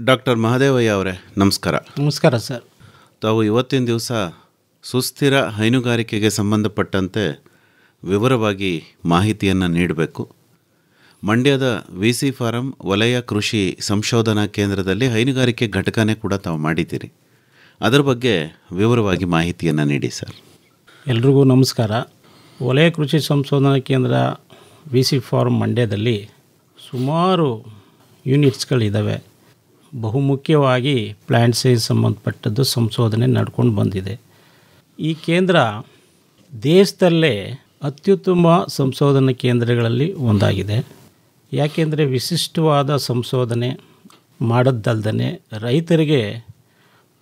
Doctor Mahadevaiah ಅವರೇ ನಮಸ್ಕಾರ. ನಮಸ್ಕಾರ ಸರ್. ತಾವು ಇವತ್ತಿನ ದಿವಸ ಸುಸ್ಥಿರ ಹೈನುಗಾರಿಕೆಗೆ ಸಂಬಂಧಪಟ್ಟಂತೆ ವಿವರವಾಗಿ ಮಾಹಿತಿಯನ್ನು ನೀಡಬೇಕು. ಮಂಡ್ಯದ ವಿ.ಸಿ. ಫಾರಂ ವಲಯ ಕೃಷಿ ಸಂಶೋಧನಾ ಕೇಂದ್ರದಲ್ಲಿ ಹೈನುಗಾರಿಕೆ ಘಟಕನೇ ಕೂಡ ತಾವು ಮಾಡಿದ್ದೀರಿ. ಅದರ ಬಗ್ಗೆ ವಿವರವಾಗಿ ಮಾಹಿತಿಯನ್ನು ನೀಡಿ ಸರ್. ಎಲ್ರಿಗೂ ನಮಸ್ಕಾರ. ವಲಯ ಕೃಷಿ ಸಂಶೋಧನಾ ಕೇಂದ್ರ ವಿ.ಸಿ. ಫಾರಂ ಮಂಡ್ಯದಲ್ಲಿ ಸುಮಾರು ಯೂನಿಟ್ಸ್ಗಳಿದ್ದಾವೆ. ಬಹುಮುಖ್ಯವಾಗಿ ಪ್ಲ್ಯಾಂಟ್ ಸೈನ್ಸ್ ಸಂಬಂಧಪಟ್ಟದ್ದು ಸಂಶೋಧನೆ ನಡ್ಕೊಂಡು ಬಂದಿದೆ. ಈ ಕೇಂದ್ರ ದೇಶದಲ್ಲೇ ಅತ್ಯುತ್ತಮ ಸಂಶೋಧನಾ ಕೇಂದ್ರಗಳಲ್ಲಿ ಒಂದಾಗಿದೆ. ಯಾಕೆಂದರೆ ವಿಶಿಷ್ಟವಾದ ಸಂಶೋಧನೆ ಮಾಡೋದಲ್ದೇ ರೈತರಿಗೆ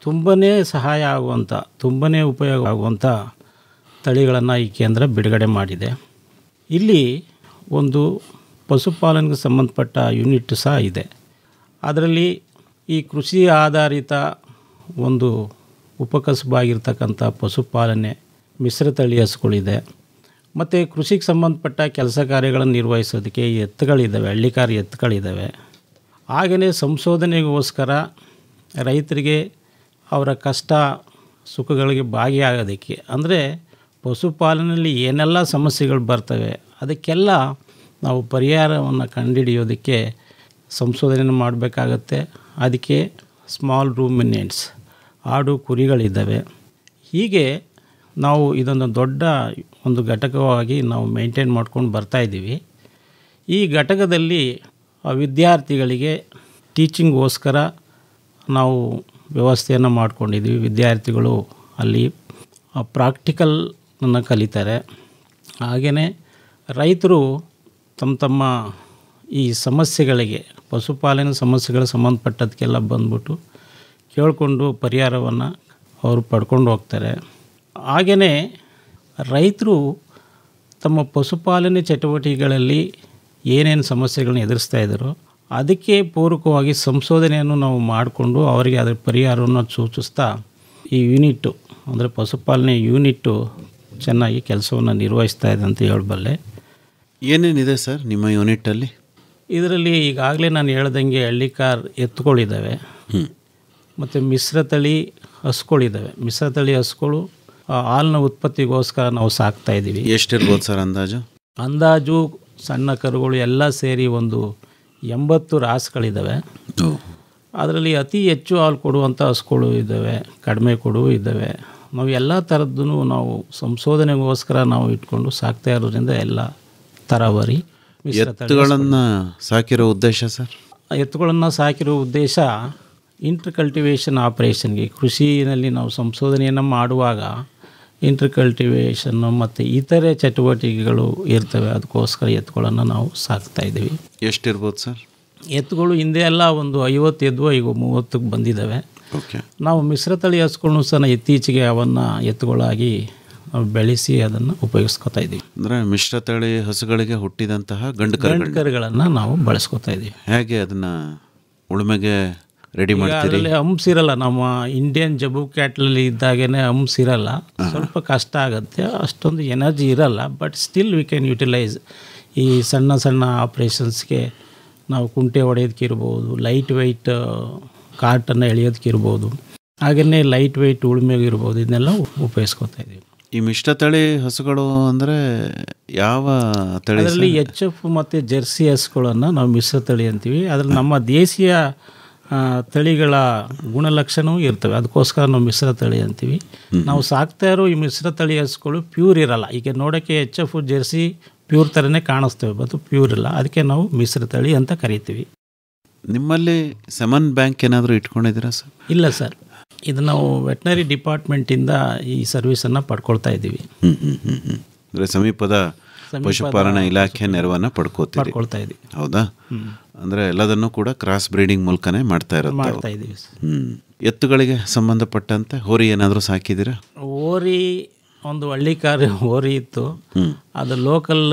ತುಂಬಾ ಸಹಾಯ ಆಗುವಂಥ, ತುಂಬಾ ಉಪಯೋಗ ಆಗುವಂಥ ತಳಿಗಳನ್ನು ಈ ಕೇಂದ್ರ ಬಿಡುಗಡೆ ಮಾಡಿದೆ. ಇಲ್ಲಿ ಒಂದು ಪಶುಪಾಲನೆಗೆ ಸಂಬಂಧಪಟ್ಟ ಯೂನಿಟ್ ಸಹ ಇದೆ. ಅದರಲ್ಲಿ ಈ ಕೃಷಿ ಆಧಾರಿತ ಒಂದು ಉಪಕಸಬಾಗಿರ್ತಕ್ಕಂಥ ಪಶುಪಾಲನೆ, ಮಿಶ್ರತಳಿ ಹಸುಗಳಿದೆ. ಮತ್ತು ಕೃಷಿಗೆ ಸಂಬಂಧಪಟ್ಟ ಕೆಲಸ ಕಾರ್ಯಗಳನ್ನು ನಿರ್ವಹಿಸೋದಕ್ಕೆ ಎತ್ತುಗಳಿದ್ದಾವೆ, ಹಳ್ಳಿಕಾರ ಎತ್ತುಗಳಿದ್ದಾವೆ. ಹಾಗೆಯೇ ಸಂಶೋಧನೆಗೋಸ್ಕರ ರೈತರಿಗೆ ಅವರ ಕಷ್ಟ ಸುಖಗಳಿಗೆ ಭಾಗಿಯಾಗೋದಕ್ಕೆ, ಅಂದರೆ ಪಶುಪಾಲನೆಯಲ್ಲಿ ಏನೆಲ್ಲ ಸಮಸ್ಯೆಗಳು ಬರ್ತವೆ ಅದಕ್ಕೆಲ್ಲ ನಾವು ಪರಿಹಾರವನ್ನು ಕಂಡುಹಿಡಿಯೋದಕ್ಕೆ ಸಂಶೋಧನೆ ಮಾಡಬೇಕಾಗತ್ತೆ. ಅದಕ್ಕೆ ಸ್ಮಾಲ್ ರೂಮಿನೆಂಟ್ಸ್, ಆಡು ಕುರಿಗಳಿದ್ದಾವೆ. ಹೀಗೆ ನಾವು ಇದನ್ನು ದೊಡ್ಡ ಒಂದು ಘಟಕವಾಗಿ ನಾವು ಮೇಂಟೈನ್ ಮಾಡ್ಕೊಂಡು ಬರ್ತಾಯಿದ್ದೀವಿ. ಈ ಘಟಕದಲ್ಲಿ ವಿದ್ಯಾರ್ಥಿಗಳಿಗೆ ಟೀಚಿಂಗ್ಗೋಸ್ಕರ ನಾವು ವ್ಯವಸ್ಥೆಯನ್ನು ಮಾಡ್ಕೊಂಡಿದ್ದೀವಿ. ವಿದ್ಯಾರ್ಥಿಗಳು ಅಲ್ಲಿ ಪ್ರಾಕ್ಟಿಕಲನ್ನು ಕಲಿತಾರೆ. ಹಾಗೆಯೇ ರೈತರು ತಮ್ಮ ಈ ಸಮಸ್ಯೆಗಳಿಗೆ, ಪಶುಪಾಲನೆ ಸಮಸ್ಯೆಗಳಿಗೆ ಸಂಬಂಧಪಟ್ಟದಕ್ಕೆಲ್ಲ ಬಂದ್ಬಿಟ್ಟು ಕೇಳಿಕೊಂಡು ಪರಿಹಾರವನ್ನು ಅವರು ಪಡ್ಕೊಂಡು ಹೋಗ್ತಾರೆ. ಹಾಗೆಯೇ ರೈತರು ತಮ್ಮ ಪಶುಪಾಲನೆ ಚಟುವಟಿಕೆಗಳಲ್ಲಿ ಏನೇನು ಸಮಸ್ಯೆಗಳನ್ನ ಎದುರಿಸ್ತಾ ಇದ್ದಾರೋ ಅದಕ್ಕೆ ಪೂರಕವಾಗಿ ಸಂಶೋಧನೆಯನ್ನು ನಾವು ಮಾಡಿಕೊಂಡು ಅವರಿಗೆ ಅದರ ಪರಿಹಾರವನ್ನು ಸೂಚಿಸ್ತಾ ಈ ಯೂನಿಟ್ಟು, ಅಂದರೆ ಪಶುಪಾಲನೆ ಯೂನಿಟ್ಟು ಚೆನ್ನಾಗಿ ಕೆಲಸವನ್ನು ನಿರ್ವಹಿಸ್ತಾ ಇದೆ ಅಂತ ಹೇಳಬಲ್ಲೆ. ಏನೇನಿದೆ ಸರ್ ನಿಮ್ಮ ಯೂನಿಟಲ್ಲಿ? ಇದರಲ್ಲಿ ಈಗಾಗಲೇ ನಾನು ಹೇಳ್ದಂಗೆ ಹಳ್ಳಿಕಾರ್ ಎತ್ತುಗಳಿದ್ದಾವೆ, ಮತ್ತು ಮಿಶ್ರತಳಿ ಹಸುಗಳಿದ್ದಾವೆ. ಮಿಶ್ರತಳಿ ಹಸುಗಳು ಹಾಲಿನ ಉತ್ಪತ್ತಿಗೋಸ್ಕರ ನಾವು ಸಾಕ್ತಾಯಿದ್ದೀವಿ. ಎಷ್ಟಿರ್ಬೋದು ಸರ್ ಅಂದಾಜು? ಅಂದಾಜು ಸಣ್ಣ ಕರುಗಳು ಎಲ್ಲ ಸೇರಿ ಒಂದು 80 ರಾಸುಗಳಿದ್ದಾವೆ. ಅದರಲ್ಲಿ ಅತಿ ಹೆಚ್ಚು ಹಾಲು ಕೊಡುವಂಥ ಹಸುಗಳು ಇದ್ದಾವೆ, ಕಡಿಮೆ ಕೊಡುವು ಇದ್ದಾವೆ. ನಾವು ಎಲ್ಲ ಥರದ್ದೂ ನಾವು ಸಂಶೋಧನೆಗೋಸ್ಕರ ನಾವು ಇಟ್ಕೊಂಡು ಸಾಕ್ತಾ ಇರೋದ್ರಿಂದ ಎಲ್ಲ ತರಾವರಿ ಎತ್ತುಗಳನ್ನು ಸಾಕಿರೋ ಉದ್ದೇಶ ಸರ್? ಎತ್ತುಗಳನ್ನು ಸಾಕಿರೋ ಉದ್ದೇಶ ಇಂಟರ್ ಕಲ್ಟಿವೇಷನ್ ಆಪರೇಷನ್ಗೆ, ಕೃಷಿಯಲ್ಲಿ ನಾವು ಸಂಶೋಧನೆಯನ್ನು ಮಾಡುವಾಗ ಇಂಟರ್ ಕಲ್ಟಿವೇಷನ್ನು ಮತ್ತು ಇತರೆ ಚಟುವಟಿಕೆಗಳು ಇರ್ತವೆ. ಅದಕ್ಕೋಸ್ಕರ ಎತ್ತುಗಳನ್ನು ನಾವು ಸಾಕ್ತಾಯಿದ್ದೀವಿ. ಎಷ್ಟಿರ್ಬೋದು ಸರ್? ಎತ್ತುಗಳು ಹಿಂದೆ ಎಲ್ಲ ಒಂದು 50 ಎದ್ವು, ಈಗ 30ಕ್ಕೆ ಬಂದಿದ್ದಾವೆ. ನಾವು ಮಿಶ್ರತಳಿ ಹಸುಗಳನ್ನು ಸಹ ಇತ್ತೀಚೆಗೆ ಅವನ್ನು ಎತ್ತುಗಳಾಗಿ ಬೆಳೆಸಿ ಅದನ್ನು ಉಪಯೋಗಿಸ್ಕೊತಾ ಇದ್ದೀವಿ. ಅಂದರೆ ಮಿಶ್ರತಳಿ ಹಸುಗಳಿಗೆ ಹುಟ್ಟಿದಂತಹ ಗಂಡು ಕರುಗಳನ್ನು ನಾವು ಬಳಸ್ಕೊತಾ ಇದ್ದೀವಿ. ಹೇಗೆ ಅದನ್ನು ಉಳುಮೆಗೆ ರೆಡಿ ಮಾಡ್ತೀರಿ? ಅದರಲ್ಲಿ ಹಂಪ್ಸಿರಲ್ಲ. ನಮ್ಮ ಇಂಡಿಯನ್ ಜಬು ಕ್ಯಾಟ್ಲಲ್ಲಿ ಇದ್ದಾಗೇ ಹಂಪ್ಸಿರಲ್ಲ, ಸ್ವಲ್ಪ ಕಷ್ಟ ಆಗುತ್ತೆ, ಅಷ್ಟೊಂದು ಎನರ್ಜಿ ಇರಲ್ಲ. But still we can utilise ಈ ಸಣ್ಣ ಸಣ್ಣ ಆಪ್ರೇಷನ್ಸ್ಗೆ. ನಾವು ಕುಂಟೆ ಹೊಡೆಯೋದಕ್ಕಿರ್ಬೋದು, ಲೈಟ್ ವೆಯ್ಟ್ ಕಾರ್ಟನ್ನು ಎಳೆಯೋದಕ್ಕಿರ್ಬೋದು, ಹಾಗೆಯೇ ಲೈಟ್ ವೆಯ್ಟ್ ಉಳುಮೆಗಿರ್ಬೋದು, ಇದನ್ನೆಲ್ಲ ಉಪಯೋಗಿಸ್ಕೊತಾ ಇದ್ದೀವಿ. ಈ ಮಿಶ್ರತಳಿ ಹಸುಗಳು ಅಂದರೆ ಯಾವ ತಳಿ? ಅದರಲ್ಲಿ HF ಮತ್ತು ಜರ್ಸಿ ಹಸುಗಳನ್ನು ನಾವು ಮಿಶ್ರತಳಿ ಅಂತೀವಿ. ಅದರಲ್ಲಿ ನಮ್ಮ ದೇಶೀಯ ತಳಿಗಳ ಗುಣಲಕ್ಷಣವೂ ಇರ್ತವೆ, ಅದಕ್ಕೋಸ್ಕರ ನಾವು ಮಿಶ್ರತಳಿ ಅಂತೀವಿ. ನಾವು ಸಾಕ್ತಾ ಇರೋ ಈ ಮಿಶ್ರತಳಿ ಹಸುಗಳು ಪ್ಯೂರ್ ಇರಲ್ಲ. ಈಗ ನೋಡೋಕ್ಕೆ HF ಜರ್ಸಿ ಪ್ಯೂರ್ ಥರನೇ ಕಾಣಿಸ್ತೇವೆ, ಬಟ್ ಪ್ಯೂರ್ ಇಲ್ಲ. ಅದಕ್ಕೆ ನಾವು ಮಿಶ್ರತಳಿ ಅಂತ ಕರಿತೀವಿ. ನಿಮ್ಮಲ್ಲಿ ಸೆಮನ್ ಬ್ಯಾಂಕ್ ಏನಾದರೂ ಇಟ್ಕೊಂಡಿದ್ದೀರಾ ಸರ್? ಇಲ್ಲ ಸರ್, ಇದು ನಾವು ವೆಟನರಿ ಡಿಪಾರ್ಟ್ಮೆಂಟಿಂದ ಈ ಸರ್ವಿಸನ್ನು ಪಡ್ಕೊಳ್ತಾ ಇದ್ದೀವಿ. ಅಂದರೆ ಸಮೀಪದ ಪಶುಪಾಲನಾ ಇಲಾಖೆ ನೆರವನ್ನು ಪಡ್ಕೊಳ್ತಾ ಇದ್ದೀವಿ. ಹೌದಾ? ಅಂದರೆ ಎಲ್ಲದನ್ನು ಕೂಡ ಕ್ರಾಸ್ ಬ್ರೀಡಿಂಗ್ ಮೂಲಕನೇ ಮಾಡ್ತಾ ಇದ್ದೀವಿ. ಎತ್ತುಗಳಿಗೆ ಸಂಬಂಧಪಟ್ಟಂತೆ ಹೋರಿ ಏನಾದರೂ ಸಾಕಿದ್ದೀರಾ? ಹೋರಿ ಒಂದು ಹಳ್ಳಿಕಾರ ಹೋರಿ ಇತ್ತು. ಅದು ಲೋಕಲ್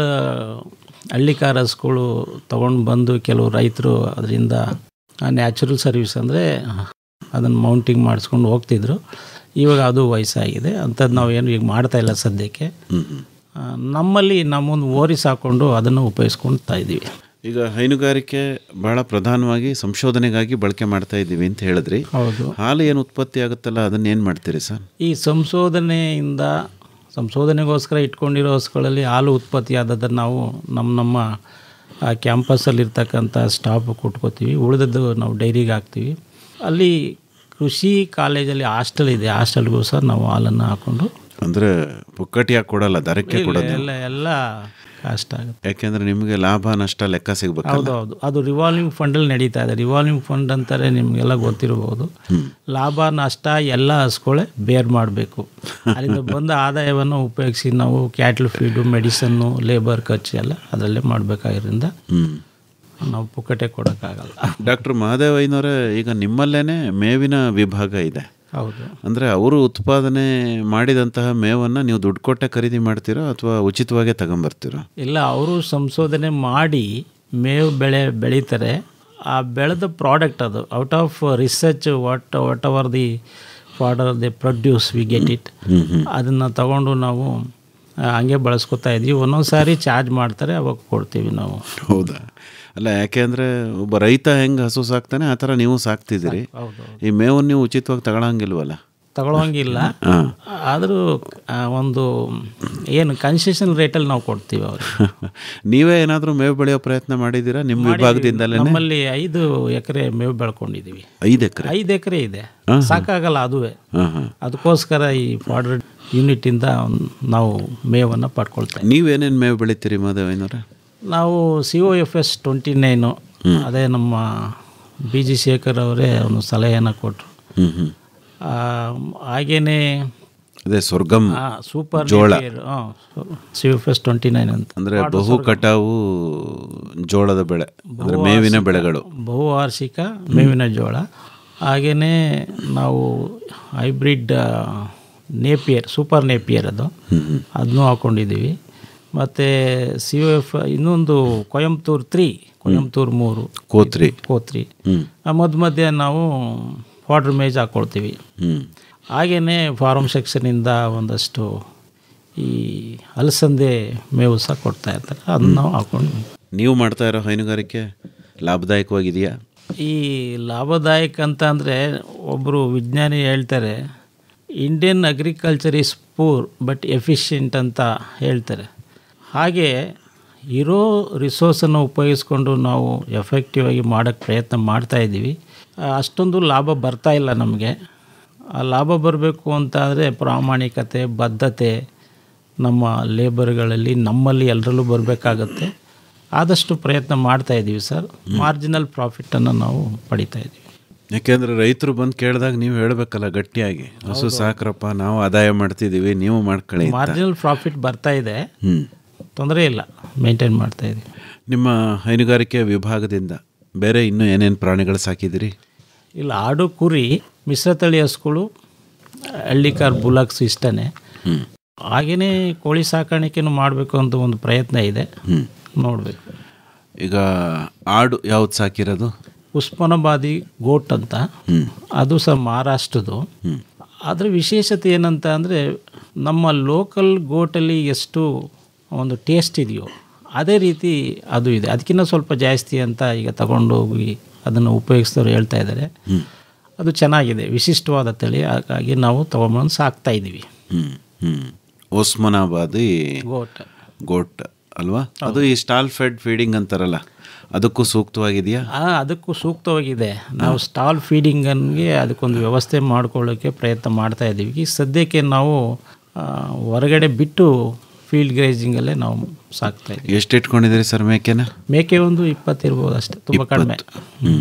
ಹಳ್ಳಿಕಾರ ಹಸುಗಳು ತೊಗೊಂಡು ಬಂದು ಕೆಲವು ರೈತರು ಅದರಿಂದ ನ್ಯಾಚುರಲ್ ಸರ್ವಿಸ್ ಅಂದರೆ ಅದನ್ನು ಮೌಂಟಿಂಗ್ ಮಾಡಿಸ್ಕೊಂಡು ಹೋಗ್ತಿದ್ರು. ಇವಾಗ ಅದು ವಯಸ್ಸಾಗಿದೆ, ಅಂಥದ್ದು ನಾವೇನು ಈಗ ಮಾಡ್ತಾಯಿಲ್ಲ ಸದ್ಯಕ್ಕೆ. ನಮ್ಮಲ್ಲಿ ನಮ್ಮೊಂದು ಓರಿ ಸಾಕೊಂಡು ಅದನ್ನು ಉಪಯೋಗಿಸ್ಕೊಳ್ತಾ ಇದ್ದೀವಿ. ಈಗ ಹೈನುಗಾರಿಕೆ ಬಹಳ ಪ್ರಧಾನವಾಗಿ ಸಂಶೋಧನೆಗಾಗಿ ಬಳಕೆ ಮಾಡ್ತಾ ಇದ್ದೀವಿ ಅಂತ ಹೇಳಿದ್ರಿ. ಹೌದು. ಹಾಲು ಏನು ಉತ್ಪತ್ತಿ ಆಗುತ್ತಲ್ಲ ಅದನ್ನ ಏನು ಮಾಡ್ತೀರಿ ಸರ್? ಈ ಸಂಶೋಧನೆಗೋಸ್ಕರ ಇಟ್ಕೊಂಡಿರೋ ಹಸುಗಳಲ್ಲಿ ಹಾಲು ಉತ್ಪತ್ತಿ ಆದದನ್ನು ನಾವು ನಮ್ಮ ಕ್ಯಾಂಪಸ್ಸಲ್ಲಿರ್ತಕ್ಕಂಥ ಸ್ಟಾಫ್ ಕೊಟ್ಕೋತೀವಿ. ಉಳಿದದ್ದು ನಾವು ಡೈರಿಗೆ ಹಾಕ್ತೀವಿ. ಅಲ್ಲಿ ಕೃಷಿ ಕಾಲೇಜಲ್ಲಿ ಹಾಸ್ಟೆಲ್ ಇದೆ, ಹಾಸ್ಟೆಲ್ಗೂ ಸಹ ನಾವು ಹಾಲನ್ನು ಹಾಕ್ಕೊಂಡು. ಅಂದರೆ ಪುಕ್ಕಟಿಯಾಗಿ ಕೊಡಲ್ಲ, ದರಕ್ಕೆ ಕೊಡೋದು ಎಲ್ಲ ಕಾಸ್ಟ್ ಆಗುತ್ತೆ. ಯಾಕೆಂದರೆ ನಿಮಗೆ ಲಾಭ ನಷ್ಟ ಲೆಕ್ಕ ಸಿಗಬೇಕು. ಹೌದು. ಅದು ರಿವಾಲ್ವಿಂಗ್ ಫಂಡಲ್ಲಿ ನಡೀತಾ ಇದೆ. ರಿವಾಲ್ವಿಂಗ್ ಫಂಡ್ ಅಂತಾರೆ, ನಿಮಗೆಲ್ಲ ಗೊತ್ತಿರ್ಬೋದು. ಲಾಭ ನಷ್ಟ ಎಲ್ಲ ಹಸ್ಕೊಳ್ಳೆ ಬೇರ್ ಮಾಡಬೇಕು. ಅಲ್ಲಿಂದ ಬಂದ ಆದಾಯವನ್ನು ಉಪಯೋಗಿಸಿ ನಾವು ಕ್ಯಾಟ್ಲ್ ಫೀಡು, ಮೆಡಿಸನ್ನು, ಲೇಬರ್ ಖರ್ಚು ಎಲ್ಲ ಅದರಲ್ಲೇ ಮಾಡಬೇಕಾಗಿರೋದ್ರಿಂದ ನಾವು ಪುಕ್ಕಟೆ ಕೊಡೋಕ್ಕಾಗಲ್ಲ. ಡಾಕ್ಟರ್ ಮಹಾದೇವ್ ಐನವರೇ, ಈಗ ನಿಮ್ಮಲ್ಲೇ ಮೇವಿನ ವಿಭಾಗ ಇದೆ. ಹೌದು. ಅಂದರೆ ಅವರು ಉತ್ಪಾದನೆ ಮಾಡಿದಂತಹ ಮೇವನ್ನು ನೀವು ದುಡ್ಡು ಕೊಟ್ಟೆ ಖರೀದಿ ಮಾಡ್ತೀರೋ ಅಥವಾ ಉಚಿತವಾಗೇ ತಗೊಂಬರ್ತೀರೋ? ಇಲ್ಲ, ಅವರು ಸಂಶೋಧನೆ ಮಾಡಿ ಮೇವು ಬೆಳೀತಾರೆ. ಆ ಬೆಳೆದ ಪ್ರಾಡಕ್ಟ್ ಅದು out of research what ever the ಫಾರ್ಡರ್ the produce we get it. ಅದನ್ನು ತಗೊಂಡು ನಾವು ಹಂಗೆ ಬಳಸ್ಕೊತಾ ಇದ್ವಿ. ಒಂದೊಂದು ಸಾರಿ ಚಾರ್ಜ್ ಮಾಡ್ತಾರೆ, ಅವಾಗ ಕೊಡ್ತೀವಿ ನಾವು. ಹೌದಾ? ಅಲ್ಲ, ಯಾಕೆ ಅಂದರೆ ಒಬ್ಬ ರೈತ ಹೆಂಗೆ ಹಸು ಸಾಕ್ತಾನೆ ಆ ಥರ ನೀವು ಸಾಕ್ತಿದ್ದೀರಿ. ಈ ಮೇವನ್ನು ನೀವು ಉಚಿತವಾಗಿ ತಗೊಳಂಗಿಲ್ವಲ್ಲ? ತಗೊಳ್ಳೋಂಗಿಲ್ಲ. ಆದರೂ ಒಂದು ಏನು ಕನ್ಸೆಷನ್ ರೇಟಲ್ಲಿ ನಾವು ಕೊಡ್ತೀವಿ ಅವ್ರಿಗೆ. ನೀವೇ ಏನಾದರೂ ಮೇವು ಬೆಳೆಯೋ ಪ್ರಯತ್ನ ಮಾಡಿದ್ದೀರಾ ನಿಮ್ಮ ವಿಭಾಗದಿಂದಲೇ? ನಮ್ಮಲ್ಲಿ 5 ಎಕರೆ ಮೇವು ಬೆಳ್ಕೊಂಡಿದ್ದೀವಿ. 5 ಎಕರೆ ಇದೆ, ಸಾಕಾಗಲ್ಲ ಅದುವೇ. ಅದಕ್ಕೋಸ್ಕರ ಈ ಫಾರ್ಡರ್ ಯೂನಿಟಿಂದ ನಾವು ಮೇವನ್ನು ಪಡ್ಕೊಳ್ತೇವೆ. ನೀವೇನೇನು ಮೇವು ಬೆಳಿತೀರಿ ಮಾಧವಯ್ಯನವ್ರೆ? ನಾವು COFS 29, ಅದೇ ನಮ್ಮ BG ಶೇಖರ್ ಅವರೇ ಒಂದು ಸಲಹೆಯನ್ನು ಕೊಟ್ಟರು. ಹಾಗೇನೆ ಅದೇ ಸ್ವರ್ಗಂ ಸೂಪರ್ ಜೋಳ, COFS 29 ಅಂತ. ಅಂದರೆ ಬಹು ಕಟಾವು ಜೋಳದ ಬೆಳೆ, ಅಂದರೆ ಮೇವಿನ ಬೆಳೆಗಳು, ಬಹುವಾರ್ಷಿಕ ಮೇವಿನ ಜೋಳ. ಹಾಗೆಯೇ ನಾವು ಹೈಬ್ರಿಡ್ ನೇಪಿಯರ್, ಸೂಪರ್ ನೇಪಿಯರ್ ಅದನ್ನೂ ಹಾಕ್ಕೊಂಡಿದ್ದೀವಿ. ಮತ್ತು COF ಇನ್ನೊಂದು ಕೊಯಂಬತ್ತೂರು 3 ಕೋತ್ರಿ ಮಧ್ಯೆ ನಾವು ಫಾರ್ಡರ್ ಮೇಜ್ ಹಾಕ್ಕೊಳ್ತೀವಿ. ಹಾಗೆಯೇ ಫಾರ್ಮ್ ಸೆಕ್ಷನಿಂದ ಒಂದಷ್ಟು ಈ ಅಲಸಂದೆ ಮೇವು ಸಹ ಕೊಡ್ತಾ ಇರ್ತಾರೆ, ಅದನ್ನು ನಾವು ಹಾಕ್ಕೊಂಡು. ನೀವು ಮಾಡ್ತಾ ಇರೋ ಹೈನುಗಾರಿಕೆ ಲಾಭದಾಯಕವಾಗಿದೆಯಾ? ಈ ಲಾಭದಾಯಕ ಅಂತ ಅಂದರೆ ಒಬ್ಬರು ವಿಜ್ಞಾನಿ ಹೇಳ್ತಾರೆ, Indian agriculture is poor but efficient ಅಂತ ಹೇಳ್ತಾರೆ. ಹಾಗೆ ಇರೋ ರಿಸೋರ್ಸನ್ನು ಉಪಯೋಗಿಸ್ಕೊಂಡು ನಾವು ಎಫೆಕ್ಟಿವ್ ಆಗಿ ಮಾಡೋಕ್ಕೆ ಪ್ರಯತ್ನ ಮಾಡ್ತಾಯಿದ್ದೀವಿ. ಅಷ್ಟೊಂದು ಲಾಭ ಬರ್ತಾ ಇಲ್ಲ ನಮಗೆ. ಆ ಲಾಭ ಬರಬೇಕು ಅಂತ ಆದರೆ ಪ್ರಾಮಾಣಿಕತೆ, ಬದ್ಧತೆ ನಮ್ಮ ಲೇಬರ್ಗಳಲ್ಲಿ, ನಮ್ಮಲ್ಲಿ ಎಲ್ಲರಲ್ಲೂ ಬರಬೇಕಾಗತ್ತೆ. ಆದಷ್ಟು ಪ್ರಯತ್ನ ಮಾಡ್ತಾಯಿದ್ದೀವಿ ಸರ್. ಮಾರ್ಜಿನಲ್ ಪ್ರಾಫಿಟನ್ನು ನಾವು ಪಡಿತಾಯಿದ್ದೀವಿ. ಯಾಕೆಂದರೆ ರೈತರು ಬಂದು ಕೇಳಿದಾಗ ನೀವು ಹೇಳಬೇಕಲ್ಲ ಗಟ್ಟಿಯಾಗಿ, ಹಸು ಸಾಕ್ರಪ್ಪ, ನಾವು ಆದಾಯ ಮಾಡ್ತಿದ್ದೀವಿ, ನೀವು ಮಾಡ್ಕೊಳ್ಳಿ. ಮಾರ್ಜಿನಲ್ ಪ್ರಾಫಿಟ್ ಬರ್ತಾ ಇದೆ, ತೊಂದರೆ ಇಲ್ಲ, ಮೇಂಟೈನ್ ಮಾಡ್ತಾಯಿದ್ದೀವಿ. ನಿಮ್ಮ ಹೈನುಗಾರಿಕೆ ವಿಭಾಗದಿಂದ ಬೇರೆ ಇನ್ನೂ ಏನೇನು ಪ್ರಾಣಿಗಳು ಸಾಕಿದ್ದೀರಿ? ಇಲ್ಲ, ಆಡು, ಕುರಿ, ಮಿಶ್ರತಳಿ ಹಸುಗಳು, ಹಳ್ಳಿಕಾರ್ ಬುಲಾಕ್ಸ್ ಇಷ್ಟನೇ. ಹಾಗೆಯೇ ಕೋಳಿ ಸಾಕಾಣಿಕೆನೂ ಮಾಡಬೇಕು ಅಂತ ಒಂದು ಪ್ರಯತ್ನ ಇದೆ, ನೋಡಬೇಕು. ಈಗ ಆಡು ಯಾವ್ದು ಸಾಕಿರೋದು? ಉಸ್ಮಾನಾಬಾದಿ ಗೋಟ್ ಅಂತ, ಅದು ಸಹ ಮಹಾರಾಷ್ಟ್ರದ್ದು. ಅದರ ವಿಶೇಷತೆ ಏನಂತ ಅಂದರೆ, ನಮ್ಮ ಲೋಕಲ್ ಗೋಟಲ್ಲಿ ಎಷ್ಟು ಒಂದು ಟೇಸ್ಟ್ ಇದೆಯೋ ಅದೇ ರೀತಿ ಅದು ಇದೆ, ಅದಕ್ಕಿಂತ ಸ್ವಲ್ಪ ಜಾಸ್ತಿ ಅಂತ ಈಗ ತಗೊಂಡೋಗಿ ಅದನ್ನು ಉಪಯೋಗಿಸಿದವರು ಹೇಳ್ತಾ ಇದ್ದಾರೆ. ಅದು ಚೆನ್ನಾಗಿದೆ, ವಿಶಿಷ್ಟವಾದ ತಳಿ. ಹಾಗಾಗಿ ನಾವು ತೊಗೊಂಬಂದು ಸಾಕ್ತಾಯಿದ್ದೀವಿ. ಉಸ್ಮಾನಾಬಾದಿ ಗೋಟ್ ಅಲ್ವಾ? ಅದು ಈ ಸ್ಟಾಲ್ ಫೆಡ್ ಫೀಡಿಂಗ್ ಅಂತಾರಲ್ಲ, ಅದಕ್ಕೂ ಸೂಕ್ತವಾಗಿದೆಯಾ? ಅದಕ್ಕೂ ಸೂಕ್ತವಾಗಿದೆ. ನಾವು ಸ್ಟಾಲ್ ಫೀಡಿಂಗನ್ಗೆ ಅದಕ್ಕೊಂದು ವ್ಯವಸ್ಥೆ ಮಾಡ್ಕೊಳ್ಳೋಕ್ಕೆ ಪ್ರಯತ್ನ ಮಾಡ್ತಾಯಿದ್ದೀವಿ. ಈ ಸದ್ಯಕ್ಕೆ ನಾವು ಹೊರಗಡೆ ಬಿಟ್ಟು ಫೀಲ್ಡ್ ಗ್ರೇಜಿಂಗಲ್ಲೇ ನಾವು ಸಾಕ್ತಾಯಿದ್ದೀವಿ. ಎಷ್ಟು ಇಟ್ಕೊಂಡಿದ್ದೀರಿ ಸರ್ ಮೇಕೆನ? ಮೇಕೆ ಒಂದು 20 ಇರ್ಬೋದು ಅಷ್ಟೇ, ತುಂಬ ಕಡಿಮೆ.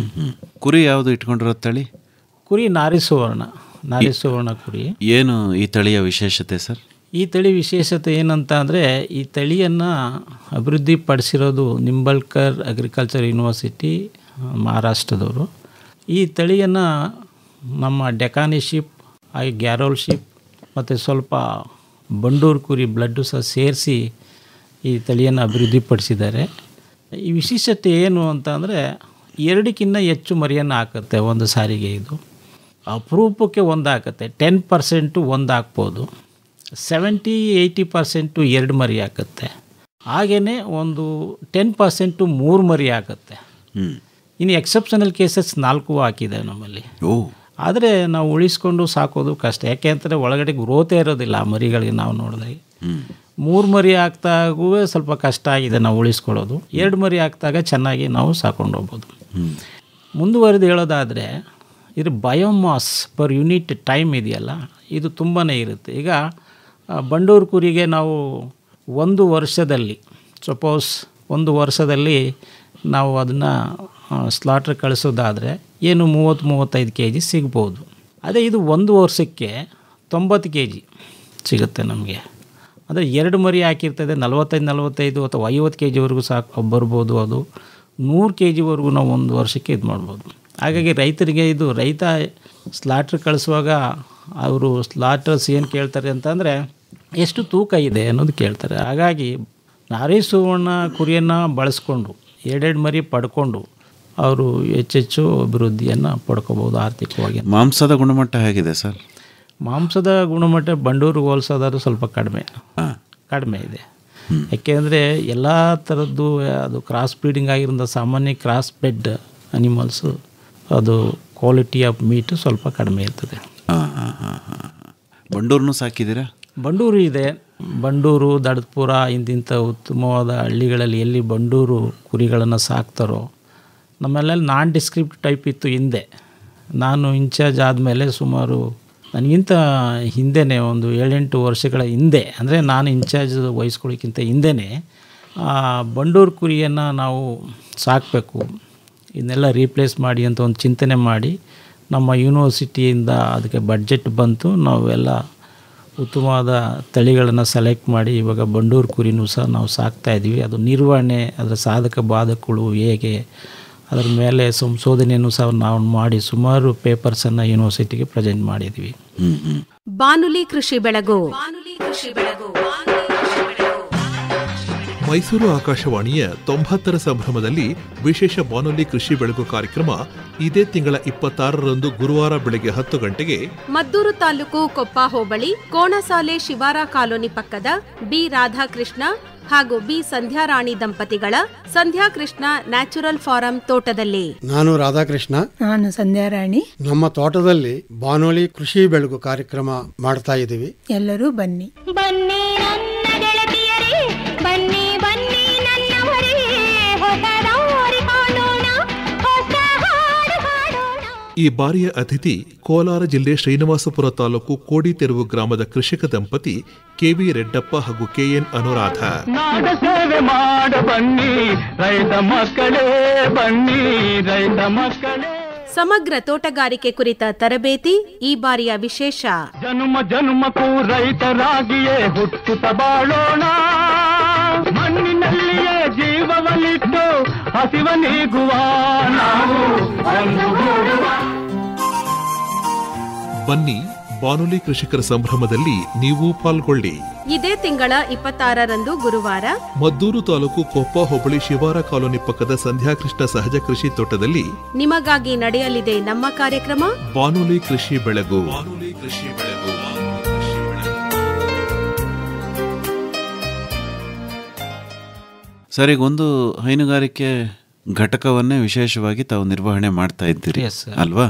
ಕುರಿ ಯಾವುದು ಇಟ್ಕೊಂಡಿರೋ ತಳಿ? ಕುರಿ ನಾರಿ ಸುವರ್ಣ ಕುರಿ. ಏನು ಈ ತಳಿಯ ವಿಶೇಷತೆ ಸರ್? ಈ ತಳಿ ವಿಶೇಷತೆ ಏನಂತ ಅಂದರೆ, ಈ ತಳಿಯನ್ನು ಅಭಿವೃದ್ಧಿಪಡಿಸಿರೋದು ನಿಂಬಳ್ಕರ್ ಅಗ್ರಿಕಲ್ಚರ್ ಯೂನಿವರ್ಸಿಟಿ, ಮಹಾರಾಷ್ಟ್ರದವರು. ಈ ತಳಿಯನ್ನು ನಮ್ಮ ಡೆಕಾನಿ ಶಿಪ್, ಹಾಗೆ ಗ್ಯಾರೋಲ್ ಶಿಪ್ ಮತ್ತು ಸ್ವಲ್ಪ ಬಂಡೂರು ಕುರಿ ಬ್ಲಡ್ಡು ಸಹ ಸೇರಿಸಿ ಈ ತಳಿಯನ್ನು ಅಭಿವೃದ್ಧಿಪಡಿಸಿದ್ದಾರೆ. ಈ ವಿಶೇಷತೆ ಏನು ಅಂತ ಅಂದರೆ, 2ಕ್ಕಿಂತ ಹೆಚ್ಚು ಮರಿಯನ್ನು ಹಾಕುತ್ತೆ ಒಂದು ಸಾರಿಗೆ. ಇದು ಅಪರೂಪಕ್ಕೆ ಒಂದು ಹಾಕುತ್ತೆ. 10% ಒಂದು ಹಾಕ್ಬೋದು, 70-80% 2 ಮರಿ ಹಾಕುತ್ತೆ. ಹಾಗೆಯೇ ಒಂದು 10% 3 ಮರಿ ಆಗುತ್ತೆ. ಇನ್ನು ಎಕ್ಸೆಪ್ಷನಲ್ ಕೇಸಸ್ 4 ಹಾಕಿದೆ ನಮ್ಮಲ್ಲಿ. ಆದರೆ ನಾವು ಉಳಿಸ್ಕೊಂಡು ಸಾಕೋದು ಕಷ್ಟ. ಯಾಕೆ ಅಂತಂದರೆ ಒಳಗಡೆ ಗ್ರೋತೇ ಇರೋದಿಲ್ಲ ಆ ಮರಿಗಳಿಗೆ. ನಾವು ನೋಡಿದಾಗ 3 ಮರಿ ಹಾಕ್ದಾಗೂ ಸ್ವಲ್ಪ ಕಷ್ಟ ಆಗಿದೆ ನಾವು ಉಳಿಸ್ಕೊಳ್ಳೋದು. 2 ಮರಿ ಹಾಕಿದಾಗ ಚೆನ್ನಾಗಿ ನಾವು ಸಾಕೊಂಡು ಹೋಗ್ಬೋದು. ಮುಂದುವರೆದು ಹೇಳೋದಾದರೆ ಇದು ಬಯೋಮಾಸ್ ಪರ್ ಯೂನಿಟ್ ಟೈಮ್ ಇದೆಯಲ್ಲ, ಇದು ತುಂಬಾ ಇರುತ್ತೆ. ಈಗ ಬಂಡೂರು ಕುರಿಗೆ ನಾವು 1 ವರ್ಷದಲ್ಲಿ ಸಪೋಸ್ 1 ವರ್ಷದಲ್ಲಿ ನಾವು ಅದನ್ನು ಸ್ಲಾಟ್ರ್ ಕಳಿಸೋದಾದರೆ ಏನು 30-35 kg ಸಿಗ್ಬೋದು. ಅದೇ ಇದು 1 ವರ್ಷಕ್ಕೆ 90 kg ಸಿಗುತ್ತೆ ನಮಗೆ. ಅಂದರೆ 2 ಮರಿ ಹಾಕಿರ್ತದೆ 45 ಅಥವಾ 50 kgವರೆಗೂ ಸಾಕು ಬರ್ಬೋದು. ಅದು 100 kgವರೆಗೂ ನಾವು 1 ವರ್ಷಕ್ಕೆ ಇದು ಮಾಡ್ಬೋದು. ಹಾಗಾಗಿ ರೈತರಿಗೆ ಇದು ರೈತ ಸ್ಲಾಟ್ರ್ ಕಳಿಸುವಾಗ ಅವರು ಸ್ಲಾಟರ್ಸ್ ಏನು ಕೇಳ್ತಾರೆ ಅಂತಂದರೆ ಎಷ್ಟು ತೂಕ ಇದೆ ಅನ್ನೋದು ಕೇಳ್ತಾರೆ. ಹಾಗಾಗಿ ನಾರಿ ಸುವರ್ಣ ಕುರಿಯನ್ನು ಬಳಸ್ಕೊಂಡು 2 ಮರಿ ಪಡ್ಕೊಂಡು ಅವರು ಹೆಚ್ಚೆಚ್ಚು ಅಭಿವೃದ್ಧಿಯನ್ನು ಪಡ್ಕೋಬೋದು ಆರ್ಥಿಕವಾಗಿ. ಮಾಂಸದ ಗುಣಮಟ್ಟ ಹೇಗಿದೆ ಸರ್? ಮಾಂಸದ ಗುಣಮಟ್ಟ ಬಂಡೂರಿಗೆ ಹೋಲಿಸೋದಾದ್ರೂ ಸ್ವಲ್ಪ ಕಡಿಮೆ ಇದೆ. ಯಾಕೆಂದರೆ ಎಲ್ಲ ಥರದ್ದು ಅದು ಕ್ರಾಸ್ ಬ್ರೀಡಿಂಗ್ ಆಗಿರೋದು ಸಾಮಾನ್ಯ ಕ್ರಾಸ್ ಬೆಡ್ ಅನಿಮಲ್ಸು ಅದು ಕ್ವಾಲಿಟಿ ಆಫ್ ಮೀಟು ಸ್ವಲ್ಪ ಕಡಿಮೆ ಇರ್ತದೆ. ಬಂಡೂರನ್ನು ಸಾಕಿದ್ದೀರಾ? ಬಂಡೂರು ಇದೆ. ಬಂಡೂರು, ದಡದಪುರ ಇಂತಿಂಥ ಉತ್ತಮವಾದ ಹಳ್ಳಿಗಳಲ್ಲಿ ಎಲ್ಲಿ ಬಂಡೂರು ಕುರಿಗಳನ್ನು ಸಾಕ್ತಾರೋ. ನಮ್ಮಲ್ಲಿ ನಾನ್ ಡಿಸ್ಕ್ರಿಪ್ಟ್ ಟೈಪ್ ಇತ್ತು ಹಿಂದೆ. ನಾನು ಇನ್ಚಾರ್ಜ್ ಆದಮೇಲೆ ಸುಮಾರು ನನಗಿಂತ ಹಿಂದೆಯೇ ಒಂದು 7-8 ವರ್ಷಗಳ ಹಿಂದೆ, ಅಂದರೆ ನಾನು ಇನ್ಚಾರ್ಜ್ ವಹಿಸ್ಕೊಳ್ಳೋಕ್ಕಿಂತ ಹಿಂದೆಯೇ ಬಂಡೂರು ಕುರಿಯನ್ನು ನಾವು ಸಾಕಬೇಕು, ಇದನ್ನೆಲ್ಲ ರೀಪ್ಲೇಸ್ ಮಾಡಿ ಅಂತ ಒಂದು ಚಿಂತನೆ ಮಾಡಿ ನಮ್ಮ ಯೂನಿವರ್ಸಿಟಿಯಿಂದ ಅದಕ್ಕೆ ಬಡ್ಜೆಟ್ ಬಂತು. ನಾವೆಲ್ಲ ಉತ್ತಮವಾದ ತಳಿಗಳನ್ನು ಸೆಲೆಕ್ಟ್ ಮಾಡಿ ಇವಾಗ ಬಂಡೂರು ಕುರಿನೂ ಸಹ ನಾವು ಸಾಕ್ತಾಯಿದ್ವಿ. ಅದು ನಿರ್ವಹಣೆ, ಅದರ ಸಾಧಕ ಬಾಧಕಗಳು ಹೇಗೆ, ಅದರ ಮೇಲೆ ಸಂಶೋಧನೆಯನ್ನು ಸಹ ನಾವು ಮಾಡಿ ಸುಮಾರು ಪೇಪರ್ಸನ್ನು ಯೂನಿವರ್ಸಿಟಿಗೆ ಪ್ರೆಸೆಂಟ್ ಮಾಡಿದ್ವಿ. ಬಾನುಲಿ ಕೃಷಿ ಬೆಳಗು. ಮೈಸೂರು ಆಕಾಶವಾಣಿಯ 90ರ ಸಂಭ್ರಮದಲ್ಲಿ ವಿಶೇಷ ಬಾನುಲಿ ಕೃಷಿ ಬೆಳಗು ಕಾರ್ಯಕ್ರಮ ಇದೇ ತಿಂಗಳ 26ರಂದು ಗುರುವಾರ ಬೆಳಗ್ಗೆ 10 ಗಂಟೆಗೆ ಮದ್ದೂರು ತಾಲೂಕು ಕೊಪ್ಪ ಹೋಬಳಿ ಕೋಣಸಾಲೆ ಶಿವಾರ ಕಾಲೋನಿ ಪಕ್ಕದ ಬಿ ರಾಧಾಕೃಷ್ಣ ಹಾಗೂ ಬಿ ಸಂಧ್ಯಾರಾಣಿ ದಂಪತಿಗಳ ಸಂಧ್ಯಾಕೃಷ್ಣ ನ್ಯಾಚುರಲ್ ಫಾರಂ ತೋಟದಲ್ಲಿ. ನಾನು ರಾಧಾಕೃಷ್ಣ, ನಾನು ಸಂಧ್ಯಾರಾಣಿ. ನಮ್ಮ ತೋಟದಲ್ಲಿ ಬಾನುಲಿ ಕೃಷಿ ಬೆಳಗು ಕಾರ್ಯಕ್ರಮ ಮಾಡ್ತಾ ಇದ್ದೀವಿ. ಎಲ್ಲರೂ ಬನ್ನಿ ಬನ್ನಿ ನನ್ನ ಗೆಳತಿಯರೇ, ಬನ್ನಿ ಬನ್ನಿ ನನ್ನವರೇ, ಹೊಸ ದಾರಿ ಕಾಣೋಣ, ಹೊಸ ಹಾಡು ಹಾಡೋಣ. ಈ ಬಾರಿಯ ಅತಿಥಿ ಕೋಲಾರ ಜಿಲ್ಲೆ ಶ್ರೀನಿವಾಸಪುರ ತಾಲೂಕು ಕೋಡಿತೆರುವು ಗ್ರಾಮದ ಕೃಷಿಕ ದಂಪತಿ ಕೆವಿ ರೆಡ್ಡಪ್ಪ ಹಾಗೂ ಕೆಎನ್ ಅನುರಾಧ. ನಾಡ ಸೇವೆ ಮಾಡ ಬನ್ನಿ ರೈತ ಮಕ್ಕಳೇ, ಬನ್ನಿ ರೈತ ಮಕ್ಕಳೇ. ಸಮಗ್ರ ತೋಟಗಾರಿಕೆ ಕುರಿತ ತರಬೇತಿ ಈ ಬಾರಿಯ ವಿಶೇಷ. ಜನುಮ ಜನುಮಕ್ಕೂ ರೈತರಾಗಿಯೇ ಹುಟ್ಟುತ್ತ ಬಾಳೋಣ, ಮಣ್ಣಿನಲ್ಲಿಯೇ ಜೀವವನ್ನಿಟ್ಟು ಹಸಿವ ನೀಗುವ ನಾವು ಒಂದುಗೂಡುವ. ಬನ್ನಿ ಬಾನುಲಿ ಕೃಷಿಕರ ಸಂಭ್ರಮದಲ್ಲಿ ನೀವು ಪಾಲ್ಗೊಳ್ಳಿ. ಇದೇ ತಿಂಗಳ 26ರಂದು ಗುರುವಾರ ಮದ್ದೂರು ತಾಲೂಕು ಕೊಪ್ಪ ಹೋಬಳಿ ಶಿವಾರ ಕಾಲೋನಿ ಪಕ್ಕದ ಸಂಧ್ಯಾಕೃಷ್ಣ ಸಹಜ ಕೃಷಿ ತೋಟದಲ್ಲಿ ನಿಮಗಾಗಿ ನಡೆಯಲಿದೆ ನಮ್ಮ ಕಾರ್ಯಕ್ರಮ ಬಾನುಲಿ ಕೃಷಿ ಬೆಳಗು. ಸರ್, ಈಗ ಒಂದು ಹೈನುಗಾರಿಕೆ ಘಟಕವನ್ನೇ ವಿಶೇಷವಾಗಿ ತಾವು ನಿರ್ವಹಣೆ ಮಾಡ್ತಾ ಇದ್ದೀರಿ ಅಲ್ವಾ?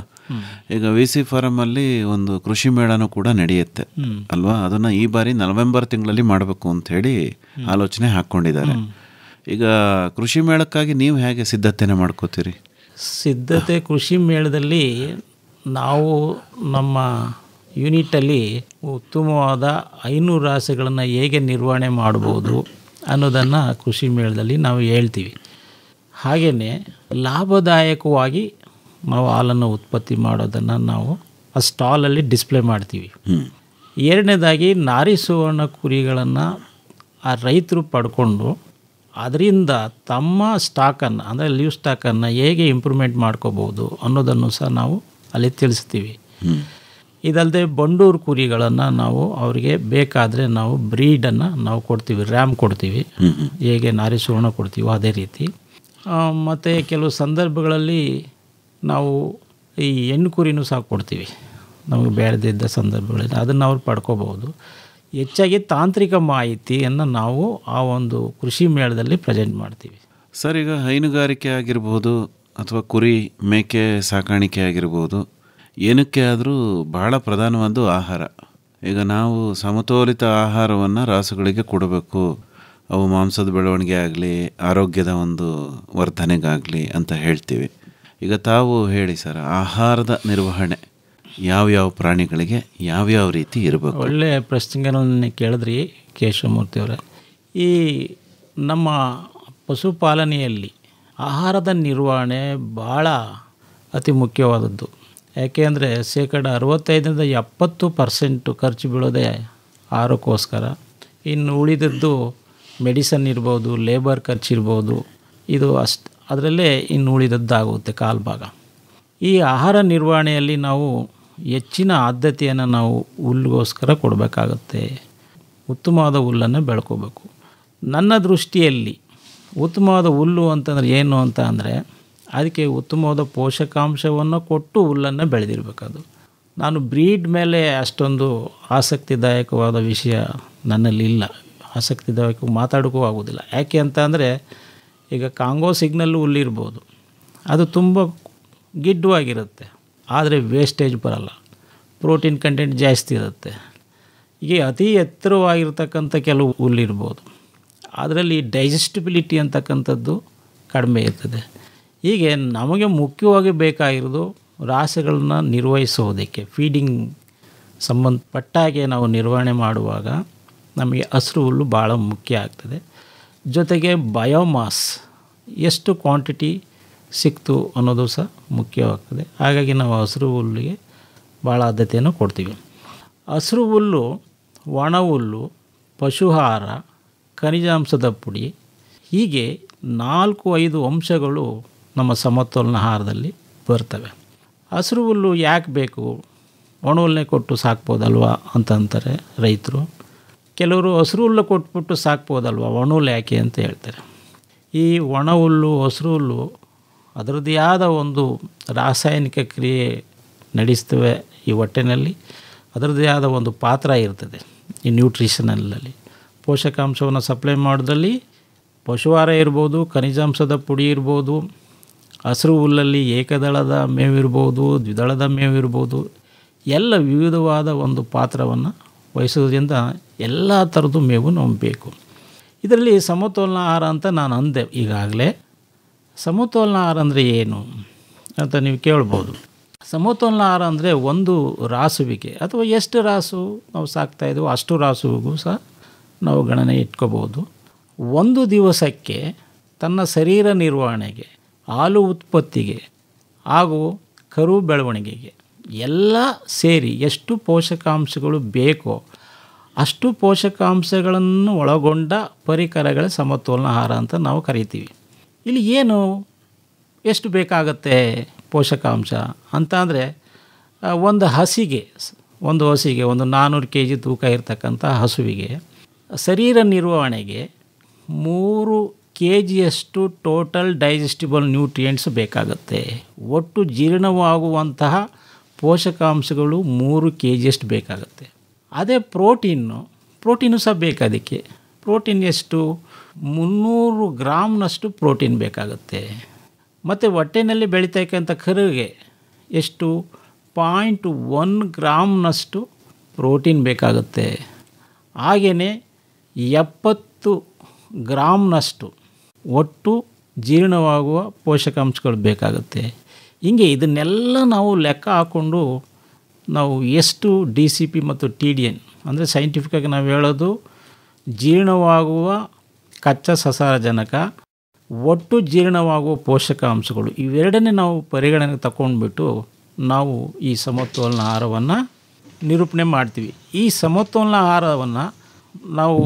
ಈಗ VC ಫಾರಂ ಅಲ್ಲಿ ಒಂದು ಕೃಷಿ ಮೇಳನೂ ಕೂಡ ನಡೆಯುತ್ತೆ ಅಲ್ವಾ? ಅದನ್ನ ಈ ಬಾರಿ ನವೆಂಬರ್ ತಿಂಗಳಲ್ಲಿ ಮಾಡಬೇಕು ಅಂತ ಹೇಳಿ ಆಲೋಚನೆ ಹಾಕೊಂಡಿದ್ದಾರೆ. ಈಗ ಕೃಷಿ ಮೇಳಕ್ಕಾಗಿ ನೀವು ಹೇಗೆ ಸಿದ್ಧತೆನ ಮಾಡ್ಕೋತೀರಿ? ಸಿದ್ಧತೆ ಕೃಷಿ ಮೇಳದಲ್ಲಿ ನಾವು ನಮ್ಮ ಯೂನಿಟಲ್ಲಿ ಉತ್ತಮವಾದ 500 ರಾಸುಗಳನ್ನು ಹೇಗೆ ನಿರ್ವಹಣೆ ಮಾಡ್ಬೋದು ಅನ್ನೋದನ್ನು ಕೃಷಿ ಮೇಳದಲ್ಲಿ ನಾವು ಹೇಳ್ತೀವಿ. ಹಾಗೆಯೇ ಲಾಭದಾಯಕವಾಗಿ ನಾವು ಹಾಲನ್ನು ಉತ್ಪತ್ತಿ ಮಾಡೋದನ್ನು ನಾವು ಆ ಸ್ಟಾಲಲ್ಲಿ ಡಿಸ್ಪ್ಲೇ ಮಾಡ್ತೀವಿ. ಎರಡನೇದಾಗಿ ನಾರಿ ಸುವರ್ಣ ಕುರಿಗಳನ್ನು ಆ ರೈತರು ಪಡ್ಕೊಂಡು ಅದರಿಂದ ತಮ್ಮ ಸ್ಟಾಕನ್ನು ಅಂದರೆ ಲೀವ್ ಸ್ಟಾಕನ್ನು ಹೇಗೆ ಇಂಪ್ರೂವ್ಮೆಂಟ್ ಮಾಡ್ಕೋಬೋದು ಅನ್ನೋದನ್ನು ಸಹ ನಾವು ಅಲ್ಲಿ ತಿಳಿಸ್ತೀವಿ. ಇದಲ್ಲದೆ ಬಂಡೂರು ಕುರಿಗಳನ್ನು ನಾವು ಅವರಿಗೆ ಬೇಕಾದರೆ ನಾವು ಬ್ರೀಡನ್ನು ನಾವು ಕೊಡ್ತೀವಿ, ರ್ಯಾಮ್ ಕೊಡ್ತೀವಿ, ಹೇಗೆ ನಾರಿ ಸುವರ್ಣ ಕೊಡ್ತೀವೋ ಅದೇ ರೀತಿ. ಮತ್ತು ಕೆಲವು ಸಂದರ್ಭಗಳಲ್ಲಿ ನಾವು ಈ ಹೆಣ್ಣು ಕುರಿನೂ ಸಹ ಕೊಡ್ತೀವಿ, ನಮಗೆ ಬೇಡದಿದ್ದ ಸಂದರ್ಭಗಳಲ್ಲಿ ಅದನ್ನು ಅವ್ರು ಪಡ್ಕೋಬೋದು. ಹೆಚ್ಚಾಗಿ ತಾಂತ್ರಿಕ ಮಾಹಿತಿಯನ್ನು ನಾವು ಆ ಒಂದು ಕೃಷಿ ಮೇಳದಲ್ಲಿ ಪ್ರೆಸೆಂಟ್ ಮಾಡ್ತೀವಿ. ಸರ್, ಈಗ ಹೈನುಗಾರಿಕೆ ಆಗಿರ್ಬೋದು ಅಥವಾ ಕುರಿ ಮೇಕೆ ಸಾಕಾಣಿಕೆ ಆಗಿರ್ಬೋದು, ಏನಕ್ಕೆ ಆದರೂ ಬಹಳ ಪ್ರಧಾನವಾದ್ದು ಆಹಾರ. ಈಗ ನಾವು ಸಮತೋಲಿತ ಆಹಾರವನ್ನು ರಾಸುಗಳಿಗೆ ಕೊಡಬೇಕು, ಅವು ಮಾಂಸದ ಬೆಳವಣಿಗೆ ಆಗಲಿ, ಆರೋಗ್ಯದ ಒಂದು ವರ್ಧನೆಗಾಗಲಿ ಅಂತ ಹೇಳ್ತೀವಿ. ಈಗ ತಾವು ಹೇಳಿ ಸರ್, ಆಹಾರದ ನಿರ್ವಹಣೆ ಯಾವ್ಯಾವ ಪ್ರಾಣಿಗಳಿಗೆ ಯಾವ್ಯಾವ ರೀತಿ ಇರಬೇಕು? ಒಳ್ಳೆಯ ಪ್ರಶ್ನೆಗಳನ್ನು ಕೇಳಿದ್ರಿ ಕೇಶವಮೂರ್ತಿಯವರೇ. ಈ ನಮ್ಮ ಪಶುಪಾಲನೆಯಲ್ಲಿ ಆಹಾರದ ನಿರ್ವಹಣೆ ಭಾಳ ಅತಿ ಮುಖ್ಯವಾದದ್ದು. ಯಾಕೆಂದರೆ 65% ಖರ್ಚು ಬೀಳೋದೇ ಆಹಾರಕ್ಕೋಸ್ಕರ. ಇನ್ನು ಉಳಿದದ್ದು ಮೆಡಿಸನ್ ಇರ್ಬೋದು, ಲೇಬರ್ ಖರ್ಚು ಇರ್ಬೋದು, ಇದು ಅದರಲ್ಲೇ ಇನ್ನು ಉಳಿದದ್ದಾಗುತ್ತೆ ಕಾಲು ಭಾಗ. ಈ ಆಹಾರ ನಿರ್ವಹಣೆಯಲ್ಲಿ ನಾವು ಹೆಚ್ಚಿನ ಆದ್ಯತೆಯನ್ನು ನಾವು ಹುಲ್ಲಿಗೋಸ್ಕರ ಕೊಡಬೇಕಾಗತ್ತೆ. ಉತ್ತಮವಾದ ಹುಲ್ಲನ್ನು ಬೆಳ್ಕೋಬೇಕು. ನನ್ನ ದೃಷ್ಟಿಯಲ್ಲಿ ಉತ್ತಮವಾದ ಹುಲ್ಲು ಅಂತಂದರೆ ಏನು ಅಂತ ಅಂದರೆ, ಅದಕ್ಕೆ ಉತ್ತಮವಾದ ಪೋಷಕಾಂಶವನ್ನು ಕೊಟ್ಟು ಹುಲ್ಲನ್ನು ಬೆಳೆದಿರಬೇಕದು. ನಾನು ಬ್ರೀಡ್ ಮೇಲೆ ಅಷ್ಟೊಂದು ಆಸಕ್ತಿದಾಯಕವಾದ ವಿಷಯ ನನ್ನಲ್ಲಿ ಇಲ್ಲ, ಆಸಕ್ತಿದಾಯಕ ಮಾತಾಡೋಕ್ಕೂ ಆಗೋದಿಲ್ಲ. ಯಾಕೆ ಅಂತ ಅಂದರೆ, ಈಗ ಕಾಂಗೋ ಸಿಗ್ನಲ್ಲು ಹುಲ್ಲಿರ್ಬೋದು, ಅದು ತುಂಬ ಗಿಡ್ಡವಾಗಿರುತ್ತೆ, ಆದರೆ ವೇಸ್ಟೇಜ್ ಬರಲ್ಲ, ಪ್ರೋಟೀನ್ ಕಂಟೆಂಟ್ ಜಾಸ್ತಿ ಇರುತ್ತೆ. ಈಗ ಅತಿ ಎತ್ತರವಾಗಿರ್ತಕ್ಕಂಥ ಕೆಲವು ಹುಲ್ಲಿರ್ಬೋದು, ಅದರಲ್ಲಿ ಡೈಜೆಸ್ಟಿಬಿಲಿಟಿ ಅಂತಕ್ಕಂಥದ್ದು ಕಡಿಮೆ ಇರ್ತದೆ. ಹೀಗೆ ನಮಗೆ ಮುಖ್ಯವಾಗಿ ಬೇಕಾಗಿರೋದು ರಾಸುಗಳನ್ನ ನಿರ್ವಹಿಸೋದಕ್ಕೆ, ಫೀಡಿಂಗ್ ಸಂಬಂಧಪಟ್ಟಾಗೆ ನಾವು ನಿರ್ವಹಣೆ ಮಾಡುವಾಗ ನಮಗೆ ಹಸಿರು ಹುಲ್ಲು ಭಾಳ ಮುಖ್ಯ ಆಗ್ತದೆ. ಜೊತೆಗೆ ಬಯೋಮಾಸ್ ಎಷ್ಟು ಕ್ವಾಂಟಿಟಿ ಸಿಕ್ತು ಅನ್ನೋದು ಸಹ ಮುಖ್ಯವಾಗ್ತದೆ. ಹಾಗಾಗಿ ನಾವು ಹಸಿರು ಹುಲ್ಲಿಗೆ ಭಾಳ ಆದ್ಯತೆಯನ್ನು ಕೊಡ್ತೀವಿ. ಹಸಿರು ಹುಲ್ಲು, ಒಣ ಹುಲ್ಲು, ಪಶುಹಾರ, ಖನಿಜಾಂಶದ ಪುಡಿ, ಹೀಗೆ 4-5 ಅಂಶಗಳು ನಮ್ಮ ಸಮತೋಲನ ಆಹಾರದಲ್ಲಿ ಬರ್ತವೆ. ಹಸಿರು ಹುಲ್ಲು ಯಾಕೆ ಬೇಕು? ಒಣ ಹುಲ್ಲನ್ನೇ ಕೊಟ್ಟು ಸಾಕ್ಬೋದಲ್ವ ಅಂತಂತಾರೆ ರೈತರು. ಕೆಲವರು ಹಸಿರು ಹುಲ್ಲು ಕೊಟ್ಬಿಟ್ಟು ಸಾಕ್ಬೋದಲ್ವ, ಒಣ ಹುಲ್ಲು ಯಾಕೆ ಅಂತ ಹೇಳ್ತಾರೆ. ಈ ಒಣ ಹುಲ್ಲು, ಹಸಿರು ಹುಲ್ಲು ಅದರದ್ದೇ ಆದ ಒಂದು ರಾಸಾಯನಿಕ ಕ್ರಿಯೆ ನಡೆಸ್ತವೆ ಈ ಹೊಟ್ಟೆನಲ್ಲಿ. ಅದರದ್ದೇ ಆದ ಒಂದು ಪಾತ್ರ ಇರ್ತದೆ ಈ ನ್ಯೂಟ್ರಿಷನಲ್ಲಿ. ಪೋಷಕಾಂಶವನ್ನು ಸಪ್ಲೈ ಮಾಡೋದ್ರಲ್ಲಿ ಪಶುಹಾರ ಇರ್ಬೋದು, ಖನಿಜಾಂಶದ ಪುಡಿ ಇರ್ಬೋದು, ಹಸಿರು ಹುಲ್ಲಲ್ಲಿ ಏಕದಳದ ಮೇವಿರ್ಬೋದು, ದ್ವಿದಳದ ಮೇವಿರ್ಬೋದು, ಎಲ್ಲ ವಿವಿಧವಾದ ಒಂದು ಪಾತ್ರವನ್ನು ವಹಿಸೋದ್ರಿಂದ ಎಲ್ಲ ಥರದ್ದು ಮೇವು ನಮಗೆ ಬೇಕು. ಇದರಲ್ಲಿ ಸಮತೋಲನ ಆಹಾರ ಅಂತ ನಾನು ಅಂದೆ ಈಗಾಗಲೇ. ಸಮತೋಲನ ಆಹಾರ ಅಂದರೆ ಏನು ಅಂತ ನೀವು ಕೇಳ್ಬೋದು. ಸಮತೋಲನ ಆಹಾರ ಅಂದರೆ ಒಂದು ರಾಸುವಿಗೆ ಅಥವಾ ಎಷ್ಟು ರಾಸು ನಾವು ಸಾಕ್ತಾಯಿದ್ವೋ ಅಷ್ಟು ರಾಸುವಿಗೂ ಸಹ ನಾವು ಗಣನೆ ಇಟ್ಕೋಬೋದು. ಒಂದು ದಿವಸಕ್ಕೆ ತನ್ನ ಶರೀರ ನಿರ್ವಹಣೆಗೆ, ಹಾಲು ಉತ್ಪತ್ತಿಗೆ ಹಾಗೂ ಕರು ಬೆಳವಣಿಗೆಗೆ ಎಲ್ಲ ಸೇರಿ ಎಷ್ಟು ಪೋಷಕಾಂಶಗಳು ಬೇಕೋ ಅಷ್ಟು ಪೋಷಕಾಂಶಗಳನ್ನು ಒಳಗೊಂಡ ಪರಿಕರಗಳ ಸಮತೋಲನ ಆಹಾರ ಅಂತ ನಾವು ಕರಿತೀವಿ. ಇಲ್ಲಿ ಏನು ಎಷ್ಟು ಬೇಕಾಗತ್ತೆ ಪೋಷಕಾಂಶ ಅಂತ ಅಂದರೆ, ಒಂದು ಹಸಿಗೆ ಒಂದು 400 kg ತೂಕ ಇರತಕ್ಕಂಥ ಹಸುವಿಗೆ ಶರೀರ ನಿರ್ವಹಣೆಗೆ 3 kgಯಷ್ಟು ಟೋಟಲ್ ಡೈಜೆಸ್ಟಿಬಲ್ ನ್ಯೂಟ್ರಿಯೆಂಟ್ಸ್ ಬೇಕಾಗುತ್ತೆ. ಒಟ್ಟು ಜೀರ್ಣವಾಗುವಂತಹ ಪೋಷಕಾಂಶಗಳು 3 kgಯಷ್ಟು ಬೇಕಾಗುತ್ತೆ. ಅದೇ ಪ್ರೋಟೀನು ಸಹ ಬೇಕು. ಅದಕ್ಕೆ ಪ್ರೋಟೀನ್ ಎಷ್ಟು? 300 ಗ್ರಾಮ್ನಷ್ಟು ಪ್ರೋಟೀನ್ ಬೇಕಾಗುತ್ತೆ. ಮತ್ತು ಹೊಟ್ಟೆನಲ್ಲಿ ಬೆಳೀತಕ್ಕಂಥ ಕರುಗೆ ಎಷ್ಟು? 0.1 ಗ್ರಾಮ್ನಷ್ಟು ಪ್ರೋಟೀನ್ ಬೇಕಾಗುತ್ತೆ. ಹಾಗೆಯೇ 70 ಗ್ರಾಮ್ನಷ್ಟು ಒಟ್ಟು ಜೀರ್ಣವಾಗುವ ಪೋಷಕಾಂಶಗಳು ಬೇಕಾಗುತ್ತೆ. ಹೀಗೆ ಇದನ್ನೆಲ್ಲ ನಾವು ಲೆಕ್ಕ ಹಾಕ್ಕೊಂಡು ನಾವು ಎಷ್ಟು DCP ಮತ್ತು TDN ಅಂದರೆ ಸೈಂಟಿಫಿಕ್ಕಾಗಿ ನಾವು ಹೇಳೋದು ಜೀರ್ಣವಾಗುವ ಕಚ್ಚಾ ಸಸಾರಜನಕ, ಒಟ್ಟು ಜೀರ್ಣವಾಗುವ ಪೋಷಕಾಂಶಗಳು, ಇವೆರಡನ್ನೇ ನಾವು ಪರಿಗಣನೆಗೆ ತಗೊಂಡ್ಬಿಟ್ಟು ನಾವು ಈ ಸಮತೋಲನ ಆಹಾರವನ್ನು ನಿರೂಪಣೆ ಮಾಡ್ತೀವಿ. ಈ ಸಮತೋಲನ ಆಹಾರವನ್ನು ನಾವು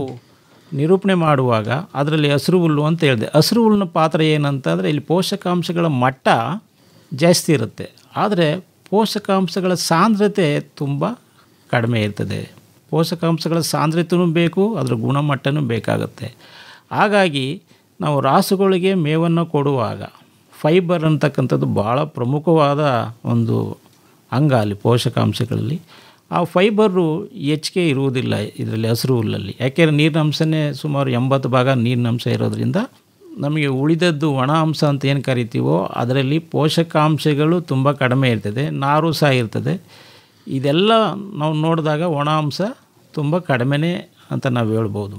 ನಿರೂಪಣೆ ಮಾಡುವಾಗ ಅದರಲ್ಲಿ ಹಸಿರು ಹುಲ್ಲು ಅಂತ ಹೇಳಿದೆ. ಹಸಿರು ಹುಲ್ಲಿನ ಪಾತ್ರ ಏನಂತಂದರೆ, ಇಲ್ಲಿ ಪೋಷಕಾಂಶಗಳ ಮಟ್ಟ ಜಾಸ್ತಿ ಇರುತ್ತೆ, ಆದರೆ ಪೋಷಕಾಂಶಗಳ ಸಾಂದ್ರತೆ ತುಂಬ ಕಡಿಮೆ ಇರ್ತದೆ. ಪೋಷಕಾಂಶಗಳ ಸಾಂದ್ರತೆಯೂ ಬೇಕು, ಅದರ ಗುಣಮಟ್ಟನೂ ಬೇಕಾಗುತ್ತೆ. ಹಾಗಾಗಿ ನಾವು ರಾಸುಗಳಿಗೆ ಮೇವನ್ನು ಕೊಡುವಾಗ ಫೈಬರ್ ಅಂತಕ್ಕಂಥದ್ದು ಭಾಳ ಪ್ರಮುಖವಾದ ಒಂದು ಅಂಗ ಅಲ್ಲಿ ಪೋಷಕಾಂಶಗಳಲ್ಲಿ. ಆ ಫೈಬರು ಹೆಚ್ಚಿಗೆ ಇರುವುದಿಲ್ಲ ಇದರಲ್ಲಿ ಹಸಿರು ಹುಲ್ಲಲ್ಲಿ. ಯಾಕೆಂದರೆ ನೀರಿನ ಅಂಶನೇ ಸುಮಾರು 80% ನೀರಿನ ಅಂಶ ಇರೋದ್ರಿಂದ ನಮಗೆ ಉಳಿದದ್ದು ಒಣ ಅಂಶ ಅಂತ ಏನು ಕರಿತೀವೋ ಅದರಲ್ಲಿ ಪೋಷಕಾಂಶಗಳು ತುಂಬ ಕಡಿಮೆ ಇರ್ತದೆ, ನಾರು ಸಹ ಇರ್ತದೆ. ಇದೆಲ್ಲ ನಾವು ನೋಡಿದಾಗ ಒಣ ಅಂಶ ತುಂಬ ಕಡಿಮೆನೇ ಅಂತ ನಾವು ಹೇಳ್ಬೋದು.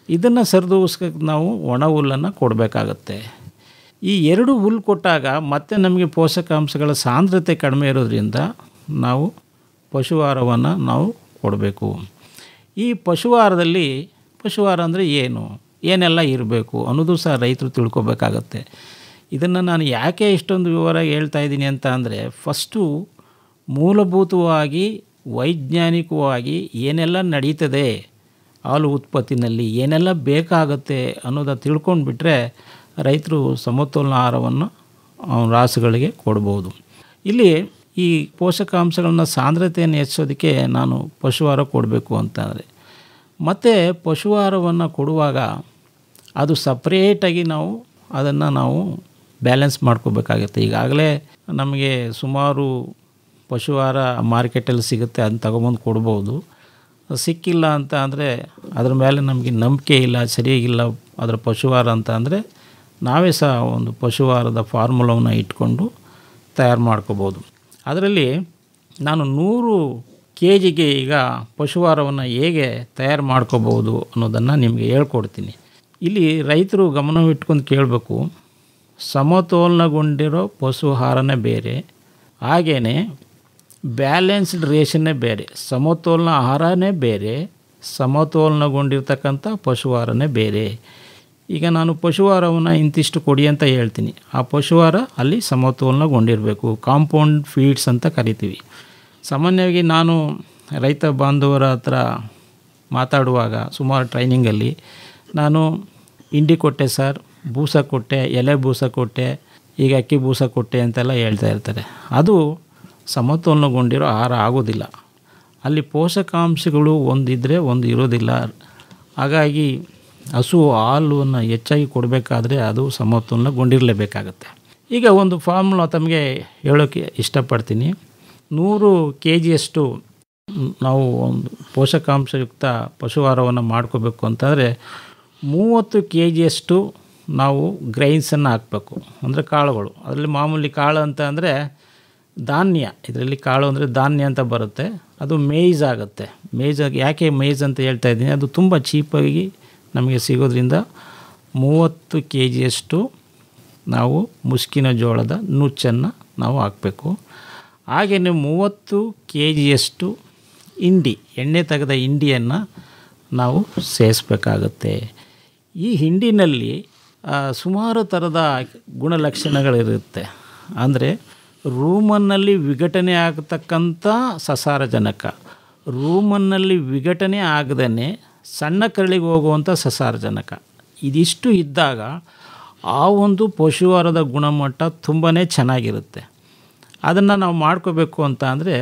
ಇದನ್ನು ಸರಿದೂಗಿಸ್ಲಿಕ್ಕೆ ನಾವು ಒಣ ಹುಲ್ಲನ್ನು ಕೊಡಬೇಕಾಗತ್ತೆ. ಈ 2 ಹುಲ್ಲು ಕೊಟ್ಟಾಗ ಮತ್ತೆ ನಮಗೆ ಪೋಷಕಾಂಶಗಳ ಸಾಂದ್ರತೆ ಕಡಿಮೆ ಇರೋದ್ರಿಂದ ನಾವು ಪಶುಹಾರವನ್ನು ನಾವು ಕೊಡಬೇಕು. ಈ ಪಶುಹಾರದಲ್ಲಿ ಪಶುಹಾರ ಅಂದರೆ ಏನೆಲ್ಲ ಇರಬೇಕು ಅನ್ನೋದು ಸಹ ರೈತರು ತಿಳ್ಕೊಬೇಕಾಗತ್ತೆ. ಇದನ್ನು ನಾನು ಯಾಕೆ ಇಷ್ಟೊಂದು ವಿವರ ಹೇಳ್ತಾ ಇದ್ದೀನಿ ಅಂತ ಅಂದರೆ, ಫಸ್ಟು ಮೂಲಭೂತವಾಗಿ ವೈಜ್ಞಾನಿಕವಾಗಿ ಏನೆಲ್ಲ ನಡೀತದೆ ಹಾಲು ಉತ್ಪತ್ತಿನಲ್ಲಿ, ಏನೆಲ್ಲ ಬೇಕಾಗುತ್ತೆ ಅನ್ನೋದನ್ನು ತಿಳ್ಕೊಂಡ್ಬಿಟ್ರೆ ರೈತರು ಸಮತೋಲನ ಆಹಾರವನ್ನು ರಾಸುಗಳಿಗೆ ಕೊಡ್ಬೋದು. ಇಲ್ಲಿ ಈ ಪೋಷಕಾಂಶಗಳನ್ನ ಸಾಂದ್ರತೆಯನ್ನು ಹೆಚ್ಚೋದಕ್ಕೆ ನಾನು ಪಶುಹಾರ ಕೊಡಬೇಕು ಅಂತಂದರೆ, ಮತ್ತು ಪಶುಹಾರವನ್ನು ಕೊಡುವಾಗ ಅದು ಸಪ್ರೇಟಾಗಿ ನಾವು ಬ್ಯಾಲೆನ್ಸ್ ಮಾಡ್ಕೋಬೇಕಾಗುತ್ತೆ. ಈಗಾಗಲೇ ನಮಗೆ ಸುಮಾರು ಪಶುಹಾರ ಮಾರ್ಕೆಟಲ್ಲಿ ಸಿಗುತ್ತೆ, ಅದನ್ನ ತಗೊಬಂದು ಕೊಡ್ಬೋದು. ಸಿಕ್ಕಿಲ್ಲ ಅಂತ ಅಂದರೆ ಅದ್ರ ಮೇಲೆ ನಮಗೆ ನಂಬಿಕೆ ಇಲ್ಲ, ಸರಿಯಾಗಿಲ್ಲ ಅದರ ಪಶುಹಾರ ಅಂತ ಅಂದರೆ ನಾವೇ ಸಹ ಒಂದು ಪಶುಹಾರದ ಫಾರ್ಮುಲಾವನ್ನು ಇಟ್ಕೊಂಡು ತಯಾರು ಮಾಡ್ಕೋಬೋದು. ಅದರಲ್ಲಿ ನಾನು 100 kgಗೆ ಈಗ ಪಶುಹಾರವನ್ನು ಹೇಗೆ ತಯಾರು ಮಾಡ್ಕೋಬೋದು ಅನ್ನೋದನ್ನು ನಿಮಗೆ ಹೇಳ್ಕೊಡ್ತೀನಿ. ಇಲ್ಲಿ ರೈತರು ಗಮನವಿಟ್ಕೊಂಡು ಕೇಳಬೇಕು, ಸಮತೋಲನಗೊಂಡಿರೋ ಪಶುಹಾರನೇ ಬೇರೆ, ಹಾಗೆಯೇ ಬ್ಯಾಲೆನ್ಸ್ಡ್ ರೇಷನ್ನೇ ಬೇರೆ. ಸಮತೋಲನ ಆಹಾರನೇ ಬೇರೆ, ಸಮತೋಲನಗೊಂಡಿರ್ತಕ್ಕಂಥ ಪಶುಹಾರನೇ ಬೇರೆ. ಈಗ ನಾನು ಪಶುಹಾರವನ್ನು ಇಂತಿಷ್ಟು ಕೊಡಿ ಅಂತ ಹೇಳ್ತೀನಿ, ಆ ಪಶುಹಾರ ಅಲ್ಲಿ ಸಮತೋಲನಗೊಂಡಿರಬೇಕು. ಕಾಂಪೌಂಡ್ ಫೀಡ್ಸ್ ಅಂತ ಕರಿತೀವಿ. ಸಾಮಾನ್ಯವಾಗಿ ನಾನು ರೈತ ಬಾಂಧವರ ಹತ್ರ ಮಾತಾಡುವಾಗ ಸುಮಾರು ಟ್ರೈನಿಂಗಲ್ಲಿ ನಾನು ಹಿಂಡಿ ಕೊಟ್ಟೆ ಸರ್, ಬೂಸ ಕೊಟ್ಟೆ, ಎಲೆ ಬೂಸ ಕೊಟ್ಟೆ, ಈಗ ಅಕ್ಕಿ ಬೂಸ ಕೊಟ್ಟೆ ಅಂತೆಲ್ಲ ಹೇಳ್ತಾ ಇರ್ತಾರೆ. ಅದು ಸಮತೋಲನಗೊಂಡಿರೋ ಆಹಾರ ಆಗೋದಿಲ್ಲ. ಅಲ್ಲಿ ಪೋಷಕಾಂಶಗಳು ಒಂದಿದ್ದರೆ ಒಂದು ಇರೋದಿಲ್ಲ. ಹಾಗಾಗಿ ಹಸು ಹಾಲನ್ನು ಹೆಚ್ಚಾಗಿ ಕೊಡಬೇಕಾದ್ರೆ ಅದು ಸಮತೋಲನಗೊಂಡಿರಲೇಬೇಕಾಗತ್ತೆ. ಈಗ ಒಂದು ಫಾರ್ಮುಲಾ ತಮಗೆ ಹೇಳೋಕ್ಕೆ ಇಷ್ಟಪಡ್ತೀನಿ. 100 kgಯಷ್ಟು ನಾವು ಒಂದು ಪೋಷಕಾಂಶಯುಕ್ತ ಪಶುಹಾರವನ್ನು ಮಾಡ್ಕೋಬೇಕು ಅಂತಂದರೆ 30 kgಯಷ್ಟು ನಾವು ಗ್ರೈನ್ಸನ್ನು ಹಾಕಬೇಕು, ಅಂದರೆ ಕಾಳುಗಳು. ಅದರಲ್ಲಿ ಮಾಮೂಲಿ ಕಾಳು ಅಂತ ಅಂದರೆ ಧಾನ್ಯ, ಇದರಲ್ಲಿ ಕಾಳು ಅಂದರೆ ಧಾನ್ಯ ಅಂತ ಬರುತ್ತೆ, ಅದು ಮೇಯ್ಸ್ ಆಗುತ್ತೆ. ಯಾಕೆ ಮೇಯ್ಸ್ ಅಂತ ಹೇಳ್ತಾ ಇದ್ದೀನಿ, ಅದು ತುಂಬ ಚೀಪಾಗಿ ನಮಗೆ ಸಿಗೋದ್ರಿಂದ 30 kgಯಷ್ಟು ನಾವು ಮುಸ್ಕಿನ ಜೋಳದ ನುಚ್ಚನ್ನು ನಾವು ಹಾಕಬೇಕು. ಹಾಗೆಯೇ 30 kgಯಷ್ಟು ಹಿಂಡಿ, ಎಣ್ಣೆ ತೆಗೆದ ಹಿಂಡಿಯನ್ನು ನಾವು ಸೇರಿಸ್ಬೇಕಾಗತ್ತೆ. ಈ ಹಿಂಡಿನಲ್ಲಿ ಸುಮಾರು ಥರದ ಗುಣಲಕ್ಷಣಗಳಿರುತ್ತೆ. ಅಂದರೆ ರೂಮನ್ನಲ್ಲಿ ವಿಘಟನೆ ಆಗತಕ್ಕಂಥ ಸಸಾರಜನಕ, ರೂಮನ್ನಲ್ಲಿ ವಿಘಟನೆ ಆಗದೇ ಸಣ್ಣ ಕರಳಿಗೆ ಹೋಗುವಂಥ ಸಸಾರಜನಕ, ಇದಿಷ್ಟು ಇದ್ದಾಗ ಆ ಒಂದು ಪಶುಹಾರದ ಗುಣಮಟ್ಟ ತುಂಬಾ ಚೆನ್ನಾಗಿರುತ್ತೆ. ಅದನ್ನು ನಾವು ಮಾಡ್ಕೋಬೇಕು ಅಂತ ಅಂದರೆ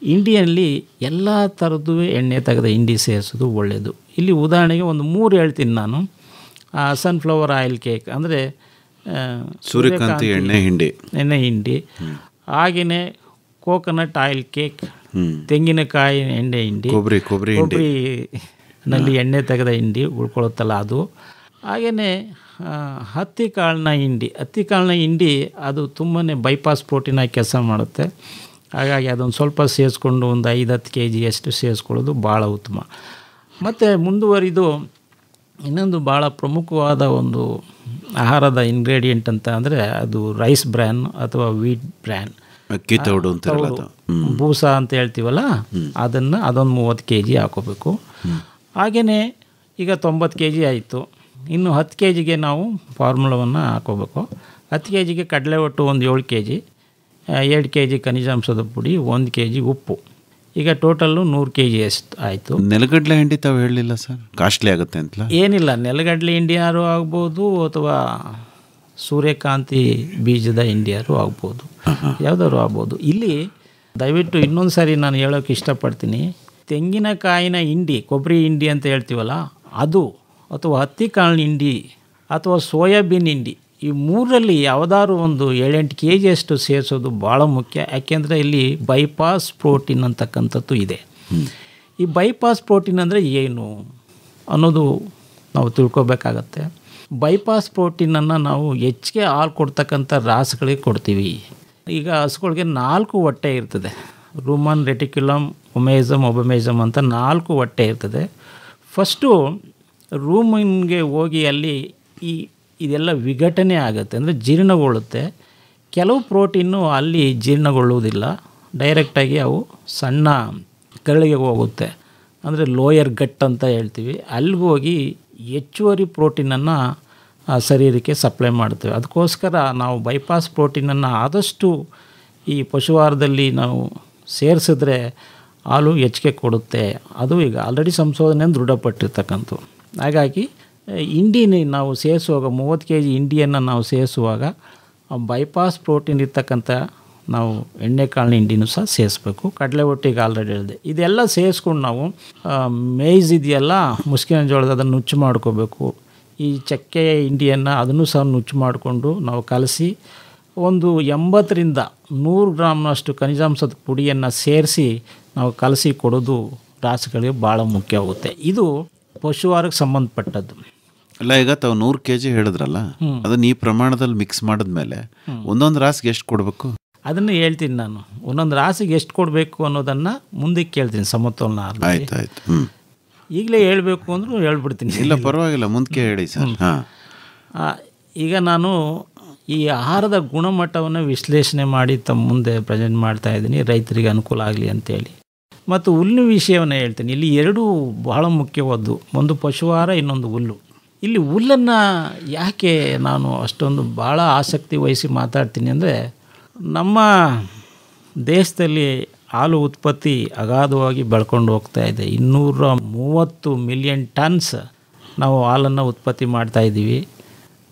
ಹಿಂಡಿಯಲ್ಲಿ ಎಲ್ಲ ಥರದ್ದು ಎಣ್ಣೆ ತೆಗೆದ ಹಿಂಡಿ ಸೇರಿಸೋದು ಒಳ್ಳೆಯದು. ಇಲ್ಲಿ ಉದಾಹರಣೆಗೆ ಒಂದು 3 ಹೇಳ್ತೀನಿ ನಾನು. ಸನ್ಫ್ಲವರ್ ಆಯಿಲ್ ಕೇಕ್ ಅಂದರೆ ಸೂರ್ಯಕಾಂತಿ ಎಣ್ಣೆ ಹಿಂಡಿ, ಹಾಗೆಯೇ ಕೋಕೋನಟ್ ಆಯಿಲ್ ಕೇಕ್, ತೆಂಗಿನಕಾಯಿ ಎಣ್ಣೆ ಹಿಂಡಿ, ಕೊಬ್ಬರಿನಲ್ಲಿ ಎಣ್ಣೆ ತೆಗೆದ ಹಿಂಡಿ ಉಳ್ಕೊಳ್ಳುತ್ತಲ್ಲ ಅದು. ಹಾಗೆಯೇ ಹತ್ತಿ ಕಾಳಿನ ಹಿಂಡಿ ಅದು ತುಂಬಾ ಬೈಪಾಸ್ ಪ್ರೋಟೀನಾಗಿ ಕೆಲಸ ಮಾಡುತ್ತೆ. ಹಾಗಾಗಿ ಅದೊಂದು ಸ್ವಲ್ಪ ಸೇರಿಸ್ಕೊಂಡು ಒಂದು 5-10 kgಯಷ್ಟು ಸೇರಿಸ್ಕೊಳ್ಳೋದು ಭಾಳ ಉತ್ತಮ. ಮತ್ತು ಮುಂದುವರಿದು ಇನ್ನೊಂದು ಭಾಳ ಪ್ರಮುಖವಾದ ಒಂದು ಆಹಾರದ ಇಂಗ್ರೀಡಿಯೆಂಟ್ ಅಂತ ಅಂದರೆ ಅದು ರೈಸ್ ಬ್ರ್ಯಾನ್ ಅಥವಾ ವೀಟ್ ಬ್ರ್ಯಾನ್, ಅಕ್ಕಿ ತೌಡು ಅಂತ ಬೂಸ ಅಂತ ಹೇಳ್ತೀವಲ್ಲ, ಅದೊಂದು 30 kg ಹಾಕೋಬೇಕು. ಹಾಗೆಯೇ ಈಗ 90 kg ಆಯಿತು, ಇನ್ನು 10 kgಗೆ ನಾವು ಫಾರ್ಮುಲಾವನ್ನು ಹಾಕೋಬೇಕು. 10 kgಗೆ ಕಡಲೆ ಒಟ್ಟು ಒಂದು 7 kg, 2 kg ಖನಿಜಾಂಶದ ಪುಡಿ, 1 kg ಉಪ್ಪು, ಈಗ ಟೋಟಲ್ಲು 100 kg ಎಷ್ಟು ಆಯಿತು. ನೆಲಗಡಲೆ ಹಿಂಡಿ ತಾವು ಹೇಳಲಿಲ್ಲ ಸರ್, ಕಾಸ್ಟ್ಲಿ ಆಗುತ್ತೆ ಅಂತಲ್ಲ? ಏನಿಲ್ಲ, ನೆಲಗಡಲೆ ಹಿಂಡಿಯಾರು ಆಗ್ಬೋದು ಅಥವಾ ಸೂರ್ಯಕಾಂತಿ ಬೀಜದ ಹಿಂಡಿಯಾರು ಆಗ್ಬೋದು, ಯಾವುದಾದ್ರು ಆಗ್ಬೋದು. ಇಲ್ಲಿ ದಯವಿಟ್ಟು ಇನ್ನೊಂದು ಸಾರಿ ನಾನು ಹೇಳೋಕ್ಕೆ ಇಷ್ಟಪಡ್ತೀನಿ, ತೆಂಗಿನಕಾಯಿನ ಹಿಂಡಿ, ಕೊಬ್ಬರಿ ಹಿಂಡಿ ಅಂತ ಹೇಳ್ತೀವಲ್ಲ ಅದು, ಅಥವಾ ಹತ್ತಿ ಕಾಳಿನ ಹಿಂಡಿ ಅಥವಾ ಸೋಯಾಬೀನ್ ಹಿಂಡಿ, ಈ ಮೂರರಲ್ಲಿ ಯಾವುದಾದ್ರು ಒಂದು 7-8 kg ಅಷ್ಟು ಸೇರಿಸೋದು ಭಾಳ ಮುಖ್ಯ. ಯಾಕೆಂದರೆ ಇಲ್ಲಿ ಬೈಪಾಸ್ ಪ್ರೋಟೀನ್ ಅಂತಕ್ಕಂಥದ್ದು ಇದೆ. ಈ ಬೈಪಾಸ್ ಪ್ರೋಟೀನ್ ಅಂದರೆ ಏನು ಅನ್ನೋದು ನಾವು ತಿಳ್ಕೊಬೇಕಾಗತ್ತೆ. ಬೈಪಾಸ್ ಪ್ರೋಟೀನನ್ನು ನಾವು ಹೆಚ್ಚಿಗೆ ಹಾಲು ಕೊಡ್ತಕ್ಕಂಥ ರಾಸುಗಳಿಗೆ ಕೊಡ್ತೀವಿ. ಈಗ ಹಸುಗಳಿಗೆ 4 ಹೊಟ್ಟೆ ಇರ್ತದೆ. ರೂಮನ್, ರೆಟಿಕ್ಯುಲಮ್, ಒಮೆಸಮ್, ಒಬಮೆಸಮ್ ಅಂತ 4 ಹೊಟ್ಟೆ ಇರ್ತದೆ. ಫಸ್ಟು ರೂಮನ್ಗೆ ಹೋಗಿ ಅಲ್ಲಿ ಇದೆಲ್ಲ ವಿಘಟನೆ ಆಗುತ್ತೆ, ಅಂದರೆ ಜೀರ್ಣಗೊಳ್ಳುತ್ತೆ. ಕೆಲವು ಪ್ರೋಟೀನು ಅಲ್ಲಿ ಜೀರ್ಣಗೊಳ್ಳುವುದಿಲ್ಲ, ಡೈರೆಕ್ಟಾಗಿ ಅವು ಸಣ್ಣ ಕರಳಿಗೆ ಹೋಗುತ್ತೆ, ಅಂದರೆ ಲೋಯರ್ ಗಟ್ ಅಂತ ಹೇಳ್ತೀವಿ. ಅಲ್ಲಿಗೆ ಹೋಗಿ ಹೆಚ್ಚುವರಿ ಪ್ರೋಟೀನನ್ನು ಶರೀರಕ್ಕೆ ಸಪ್ಲೈ ಮಾಡ್ತೇವೆ. ಅದಕ್ಕೋಸ್ಕರ ನಾವು ಬೈಪಾಸ್ ಪ್ರೋಟೀನನ್ನು ಆದಷ್ಟು ಈ ಪಶುಹಾರದಲ್ಲಿ ನಾವು ಸೇರಿಸಿದ್ರೆ ಹಾಲು ಹೆಚ್ಚಿಗೆ ಕೊಡುತ್ತೆ. ಅದು ಈಗ ಆಲ್ರೆಡಿ ಸಂಶೋಧನೆಯನ್ನು ದೃಢಪಟ್ಟಿರ್ತಕ್ಕಂಥದ್ದು. ಹಾಗಾಗಿ ಇಂಡಿನ ನಾವು ಸೇರಿಸುವಾಗ 30 kg ಇಂಡಿಯನ್ನು ನಾವು ಸೇರಿಸುವಾಗ ಬೈಪಾಸ್ ಪ್ರೋಟೀನ್ ಇರ್ತಕ್ಕಂಥ ನಾವು ಎಣ್ಣೆಕಾಳಿನ ಹಿಂಡಿನೂ ಸಹ ಸೇರಿಸ್ಬೇಕು. ಕಡಲೆ ಒಟ್ಟಿಗೆ ಆಲ್ರೆಡಿ ಹೇಳಿದೆ. ಇದೆಲ್ಲ ಸೇರಿಸ್ಕೊಂಡು ನಾವು ಮೇಯ್ಸ್ ಇದೆಯಲ್ಲ, ಮುಸ್ಕಿನ ಜೋಳದ, ಅದನ್ನು ನುಚ್ಚು ಮಾಡ್ಕೋಬೇಕು. ಈ ಚಕ್ಕೆ ಹಿಂಡಿಯನ್ನು ಅದನ್ನು ಸಹ ನುಚ್ಚು ಮಾಡಿಕೊಂಡು ನಾವು ಕಲಸಿ ಒಂದು 80ರಿಂದ 100 ಗ್ರಾಮ್ನಷ್ಟು ಖನಿಜಾಂಶದ ಪುಡಿಯನ್ನು ಸೇರಿಸಿ ನಾವು ಕಲಸಿ ಕೊಡೋದು ರಾಸುಗಳಿಗೆ ಭಾಳ ಮುಖ್ಯವಾಗುತ್ತೆ. ಇದು ಪಶುಹಾರಕ್ಕೆ ಸಂಬಂಧಪಟ್ಟದ್ದು. ಅಲ್ಲ, ಈಗ ತಾವು 100 kg ಹೇಳಿದ್ರಲ್ಲ, ಅದನ್ನ ಈ ಪ್ರಮಾಣದಲ್ಲಿ ಮಿಕ್ಸ್ ಮಾಡಿದ್ಮೇಲೆ ಒಂದೊಂದು ರಾಸಿಗೆ ಎಷ್ಟು ಕೊಡಬೇಕು? ಅದನ್ನು ಹೇಳ್ತೀನಿ ನಾನು. ಒಂದೊಂದು ರಾಸಿಗೆ ಎಷ್ಟು ಕೊಡಬೇಕು ಅನ್ನೋದನ್ನು ಮುಂದಕ್ಕೆ ಕೇಳ್ತೀನಿ ಸಮತೋಲನ. ಆಯ್ತು. ಈಗಲೇ ಹೇಳಬೇಕು ಅಂದರೂ ಹೇಳ್ಬಿಡ್ತೀನಿ. ಇಲ್ಲ ಪರವಾಗಿಲ್ಲ, ಮುಂದಕ್ಕೆ ಹೇಳಿ ಸರ್. ಈಗ ನಾನು ಈ ಆಹಾರದ ಗುಣಮಟ್ಟವನ್ನು ವಿಶ್ಲೇಷಣೆ ಮಾಡಿ ತಮ್ಮ ಮುಂದೆ ಪ್ರೆಸೆಂಟ್ ಮಾಡ್ತಾ ಇದ್ದೀನಿ, ರೈತರಿಗೆ ಅನುಕೂಲ ಆಗಲಿ ಅಂತೇಳಿ. ಮತ್ತು ಹುಲ್ಲಿನ ವಿಷಯವನ್ನು ಹೇಳ್ತೀನಿ. ಇಲ್ಲಿ 2 ಬಹಳ ಮುಖ್ಯವಾದ್ದು, ಒಂದು ಪಶುಹಾರ, ಇನ್ನೊಂದು ಹುಲ್ಲು. ಇಲ್ಲಿ ಹುಲ್ಲನ್ನು ಯಾಕೆ ನಾನು ಅಷ್ಟೊಂದು ಭಾಳ ಆಸಕ್ತಿ ವಹಿಸಿ ಮಾತಾಡ್ತೀನಿ ಅಂದರೆ, ನಮ್ಮ ದೇಶದಲ್ಲಿ ಹಾಲು ಉತ್ಪತ್ತಿ ಅಗಾಧವಾಗಿ ಬೆಳ್ಕೊಂಡು ಹೋಗ್ತಾ ಇದೆ. 230 ಮಿಲಿಯನ್ ಟನ್ಸ್ ನಾವು ಹಾಲನ್ನು ಉತ್ಪತ್ತಿ ಮಾಡ್ತಾಯಿದ್ದೀವಿ.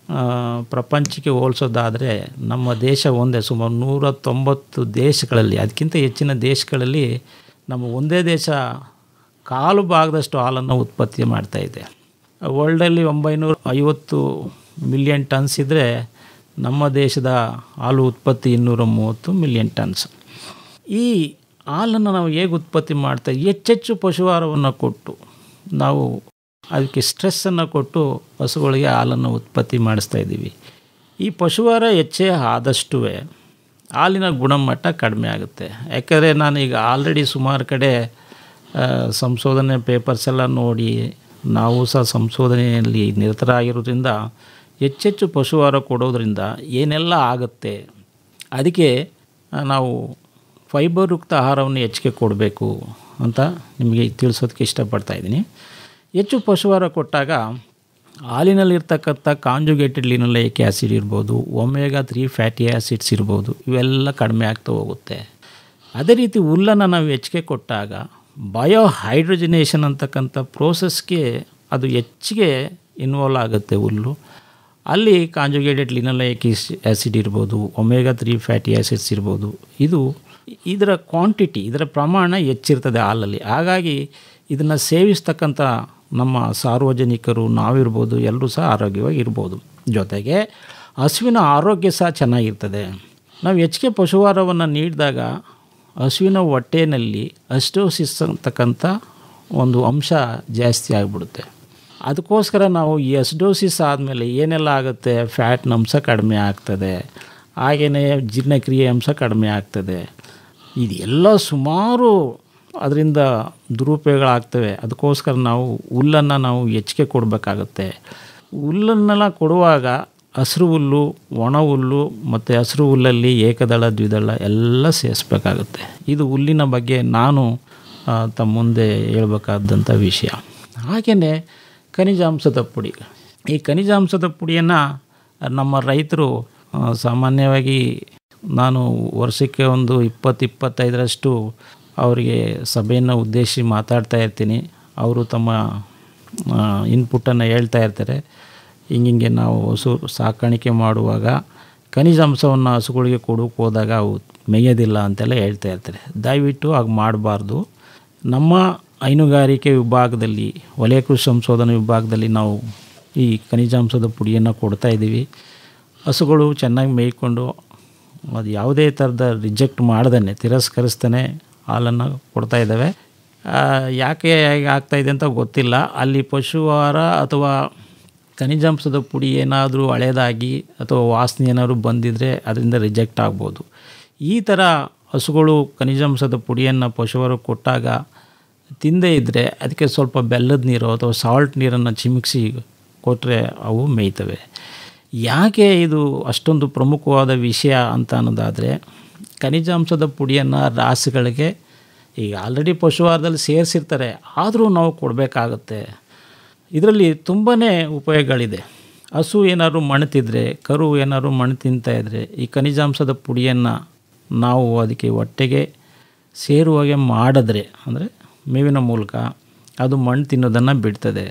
ಪ್ರಪಂಚಕ್ಕೆ ಹೋಲಿಸೋದಾದರೆ ನಮ್ಮ ದೇಶ ಒಂದೇ ಸುಮಾರು 190 ದೇಶಗಳಲ್ಲಿ, ಅದಕ್ಕಿಂತ ಹೆಚ್ಚಿನ ದೇಶಗಳಲ್ಲಿ ನಮ್ಮ ಒಂದೇ ದೇಶ ಕಾಲು ಭಾಗದಷ್ಟು ಹಾಲನ್ನು ಉತ್ಪತ್ತಿ ಮಾಡ್ತಾಯಿದೆ. ವರ್ಲ್ಡಲ್ಲಿ 950 ಮಿಲಿಯನ್ ಟನ್ಸ್ ಇದ್ದರೆ ನಮ್ಮ ದೇಶದ ಹಾಲು ಉತ್ಪತ್ತಿ 230 ಮಿಲಿಯನ್ ಟನ್ಸ್. ಈ ಹಾಲನ್ನು ನಾವು ಹೇಗೆ ಉತ್ಪತ್ತಿ ಮಾಡ್ತಾಯಿದ್ದೀವಿ? ಹೆಚ್ಚೆಚ್ಚು ಪಶುಹಾರವನ್ನು ಕೊಟ್ಟು ನಾವು ಅದಕ್ಕೆ ಸ್ಟ್ರೆಸ್ಸನ್ನು ಕೊಟ್ಟು ಹಸುಗಳಿಗೆ ಹಾಲನ್ನು ಉತ್ಪತ್ತಿ ಮಾಡಿಸ್ತಾ ಇದ್ದೀವಿ. ಈ ಪಶುಹಾರ ಹೆಚ್ಚೇ ಆದಷ್ಟು ಹಾಲಿನ ಗುಣಮಟ್ಟ ಕಡಿಮೆ ಆಗುತ್ತೆ. ಯಾಕಂದರೆ ನಾನೀಗ ಆಲ್ರೆಡಿ ಸುಮಾರು ಕಡೆ ಸಂಶೋಧನೆ ಪೇಪರ್ಸ್ ಎಲ್ಲ ನೋಡಿ, ನಾವು ಸಹ ಸಂಶೋಧನೆಯಲ್ಲಿ ನಿರತರಾಗಿರೋದ್ರಿಂದ ಹೆಚ್ಚೆಚ್ಚು ಪಶುಹಾರ ಕೊಡೋದ್ರಿಂದ ಏನೆಲ್ಲ ಆಗುತ್ತೆ, ಅದಕ್ಕೆ ನಾವು ಫೈಬರ್ಯುಕ್ತ ಆಹಾರವನ್ನು ಹೆಚ್ಚಿಗೆ ಕೊಡಬೇಕು ಅಂತ ನಿಮಗೆ ತಿಳಿಸೋದಕ್ಕೆ ಇಷ್ಟಪಡ್ತಾಯಿದ್ದೀನಿ. ಹೆಚ್ಚು ಪಶುಹಾರ ಕೊಟ್ಟಾಗ ಹಾಲಿನಲ್ಲಿರ್ತಕ್ಕಂಥ ಕಾಂಜುಗೇಟೆಡ್ ಲಿನೋಲೇಯಿಕ್ ಆ್ಯಸಿಡ್ ಇರ್ಬೋದು, ಒಮೆಗಾ 3 ಫ್ಯಾಟಿ ಆ್ಯಸಿಡ್ಸ್ ಇರ್ಬೋದು, ಇವೆಲ್ಲ ಕಡಿಮೆ ಆಗ್ತಾ ಹೋಗುತ್ತೆ. ಅದೇ ರೀತಿ ಹುಲ್ಲನ್ನು ನಾವು ಹೆಚ್ಚಿಗೆ ಕೊಟ್ಟಾಗ ಬಯೋಹೈಡ್ರೋಜನೇಷನ್ ಅಂತಕ್ಕಂಥ ಪ್ರೋಸೆಸ್ಗೆ ಅದು ಹೆಚ್ಚಿಗೆ ಇನ್ವಾಲ್ವ್ ಆಗುತ್ತೆ ಹುಲ್ಲು. ಅಲ್ಲಿ ಕಾಂಜುಗೇಟೆಡ್ ಲಿನೋಲೇಯಿಕ್ ಆ್ಯಸಿಡ್ ಇರ್ಬೋದು, ಒಮೆಗಾ 3 ಫ್ಯಾಟಿ ಆ್ಯಸಿಡ್ಸ್ ಇರ್ಬೋದು, ಇದರ ಕ್ವಾಂಟಿಟಿ, ಇದರ ಪ್ರಮಾಣ ಹೆಚ್ಚಿರ್ತದೆ ಹಾಲಲ್ಲಿ. ಹಾಗಾಗಿ ಇದನ್ನು ಸೇವಿಸ್ತಕ್ಕಂಥ ನಮ್ಮ ಸಾರ್ವಜನಿಕರು, ನಾವಿರ್ಬೋದು, ಎಲ್ಲರೂ ಸಹ ಆರೋಗ್ಯವಾಗಿ ಇರ್ಬೋದು. ಜೊತೆಗೆ ಹಸುವಿನ ಆರೋಗ್ಯ ಸಹ ಚೆನ್ನಾಗಿರ್ತದೆ. ನಾವು ಹೆಚ್ಚಿಗೆ ಪಶುಹಾರವನ್ನು ನೀಡಿದಾಗ ಹಸುವಿನ ಹೊಟ್ಟೆಯಲ್ಲಿ ಅಸ್ಟೋಸಿಸ್ ಅಂತಕ್ಕಂಥ ಒಂದು ಅಂಶ ಜಾಸ್ತಿ ಆಗಿಬಿಡುತ್ತೆ. ಅದಕ್ಕೋಸ್ಕರ ನಾವು ಈ ಅಸಿಡೋಸಿಸ್ ಆದಮೇಲೆ ಏನೆಲ್ಲ ಆಗುತ್ತೆ, ಫ್ಯಾಟ್ನ ಅಂಶ ಕಡಿಮೆ ಆಗ್ತದೆ, ಹಾಗೆಯೇ ಜೀರ್ಣಕ್ರಿಯೆ ಅಂಶ ಕಡಿಮೆ ಆಗ್ತದೆ. ಇದೆಲ್ಲ ಸುಮಾರು ಅದರಿಂದ ದುರುಪಯೋಗಗಳಾಗ್ತವೆ. ಅದಕ್ಕೋಸ್ಕರ ನಾವು ಹುಲ್ಲನ್ನು ನಾವು ಹೆಚ್ಚಿಗೆ ಕೊಡಬೇಕಾಗತ್ತೆ. ಹುಲ್ಲನ್ನೆಲ್ಲ ಕೊಡುವಾಗ ಹಸಿರು ಹುಲ್ಲು, ಒಣ ಹುಲ್ಲು ಮತ್ತು ಹಸಿರು ಹುಲ್ಲಲ್ಲಿ ಏಕದಳ, ದ್ವಿದಳ ಎಲ್ಲ ಸೇರಿಸ್ಬೇಕಾಗುತ್ತೆ. ಇದು ಹುಲ್ಲಿನ ಬಗ್ಗೆ ನಾನು ತಮ್ಮ ಮುಂದೆ ಹೇಳ್ಬೇಕಾದಂಥ ವಿಷಯ. ಹಾಗೆಯೇ ಖನಿಜಾಂಶದ ಪುಡಿ. ಈ ಖನಿಜಾಂಶದ ಪುಡಿಯನ್ನು ನಮ್ಮ ರೈತರು ಸಾಮಾನ್ಯವಾಗಿ, ನಾನು ವರ್ಷಕ್ಕೆ ಒಂದು 20-25ರಷ್ಟು ಅವರಿಗೆ ಸಭೆಯನ್ನು ಉದ್ದೇಶಿಸಿ ಮಾತಾಡ್ತಾ ಇರ್ತೀನಿ. ಅವರು ತಮ್ಮ ಇನ್ಪುಟ್ಟನ್ನು ಹೇಳ್ತಾ ಇರ್ತಾರೆ. ಹಿಂಗೆ ನಾವು ಹಸು ಸಾಕಾಣಿಕೆ ಮಾಡುವಾಗ ಖನಿಜಾಂಶವನ್ನು ಹಸುಗಳಿಗೆ ಕೊಡೋಕೆ ಹೋದಾಗ ಅವು ಮೇಯೋದಿಲ್ಲ ಅಂತೆಲ್ಲ ಹೇಳ್ತಾ ಇರ್ತಾರೆ. ದಯವಿಟ್ಟು ಹಾಗೆ ಮಾಡಬಾರ್ದು. ನಮ್ಮ ಹೈನುಗಾರಿಕೆ ವಿಭಾಗದಲ್ಲಿ, ವಲಯ ಕೃಷಿ ಸಂಶೋಧನಾ ವಿಭಾಗದಲ್ಲಿ ನಾವು ಈ ಖನಿಜಾಂಶದ ಪುಡಿಯನ್ನು ಕೊಡ್ತಾಯಿದ್ದೀವಿ. ಹಸುಗಳು ಚೆನ್ನಾಗಿ ಮೇಯ್ಕೊಂಡು ಅದು ಯಾವುದೇ ಥರದ ರಿಜೆಕ್ಟ್ ಮಾಡ್ದೇ ತಿರಸ್ಕರಿಸ್ತಾನೆ ಹಾಲನ್ನು ಕೊಡ್ತಾ ಇದ್ದಾವೆ. ಯಾಕೆ ಹೇಗೆ ಆಗ್ತಾಯಿದೆ ಅಂತ ಗೊತ್ತಿಲ್ಲ. ಅಲ್ಲಿ ಪಶುವಾರ ಅಥವಾ ಖನಿಜಾಂಶದ ಪುಡಿ ಏನಾದರೂ ಹಳೇದಾಗಿ ಅಥವಾ ವಾಸನೆ ಏನಾದರೂ ಬಂದಿದ್ದರೆ ಅದರಿಂದ ರಿಜೆಕ್ಟ್ ಆಗ್ಬೋದು. ಈ ಥರ ಹಸುಗಳು ಖನಿಜಾಂಶದ ಪುಡಿಯನ್ನು ಪಶುವಾರ ಕೊಟ್ಟಾಗ ತಿಂದೇ ಇದ್ದರೆ ಅದಕ್ಕೆ ಸ್ವಲ್ಪ ಬೆಲ್ಲದ ನೀರು ಅಥವಾ ಸಾಲ್ಟ್ ನೀರನ್ನು ಚಿಮುಕಿಸಿ ಕೊಟ್ಟರೆ ಅವು ಮೇಯ್ತವೆ. ಯಾಕೆ ಇದು ಅಷ್ಟೊಂದು ಪ್ರಮುಖವಾದ ವಿಷಯ ಅಂತ ಅನ್ನೋದಾದರೆ, ಖನಿಜಾಂಶದ ಪುಡಿಯನ್ನು ರಾಸುಗಳಿಗೆ ಈಗ ಆಲ್ರೆಡಿ ಪಶುವಾರದಲ್ಲಿ ಸೇರಿಸಿರ್ತಾರೆ, ಆದರೂ ನಾವು ಕೊಡಬೇಕಾಗತ್ತೆ. ಇದರಲ್ಲಿ ತುಂಬಾ ಉಪಯೋಗಗಳಿದೆ. ಹಸು ಏನಾದ್ರು ಮಣ್ಣು ತಿಂದರೆ, ಕರು ಏನಾದ್ರು ಮಣ್ಣು ತಿಂತಾಯಿದ್ರೆ ಈ ಖನಿಜಾಂಶದ ಪುಡಿಯನ್ನು ನಾವು ಅದಕ್ಕೆ ಹೊಟ್ಟೆಗೆ ಸೇರುವಾಗೆ ಮಾಡಿದ್ರೆ, ಅಂದರೆ ಮೇವಿನ ಮೂಲಕ ಅದು ಮಣ್ಣು ತಿನ್ನೋದನ್ನು ಬಿಡ್ತದೆ.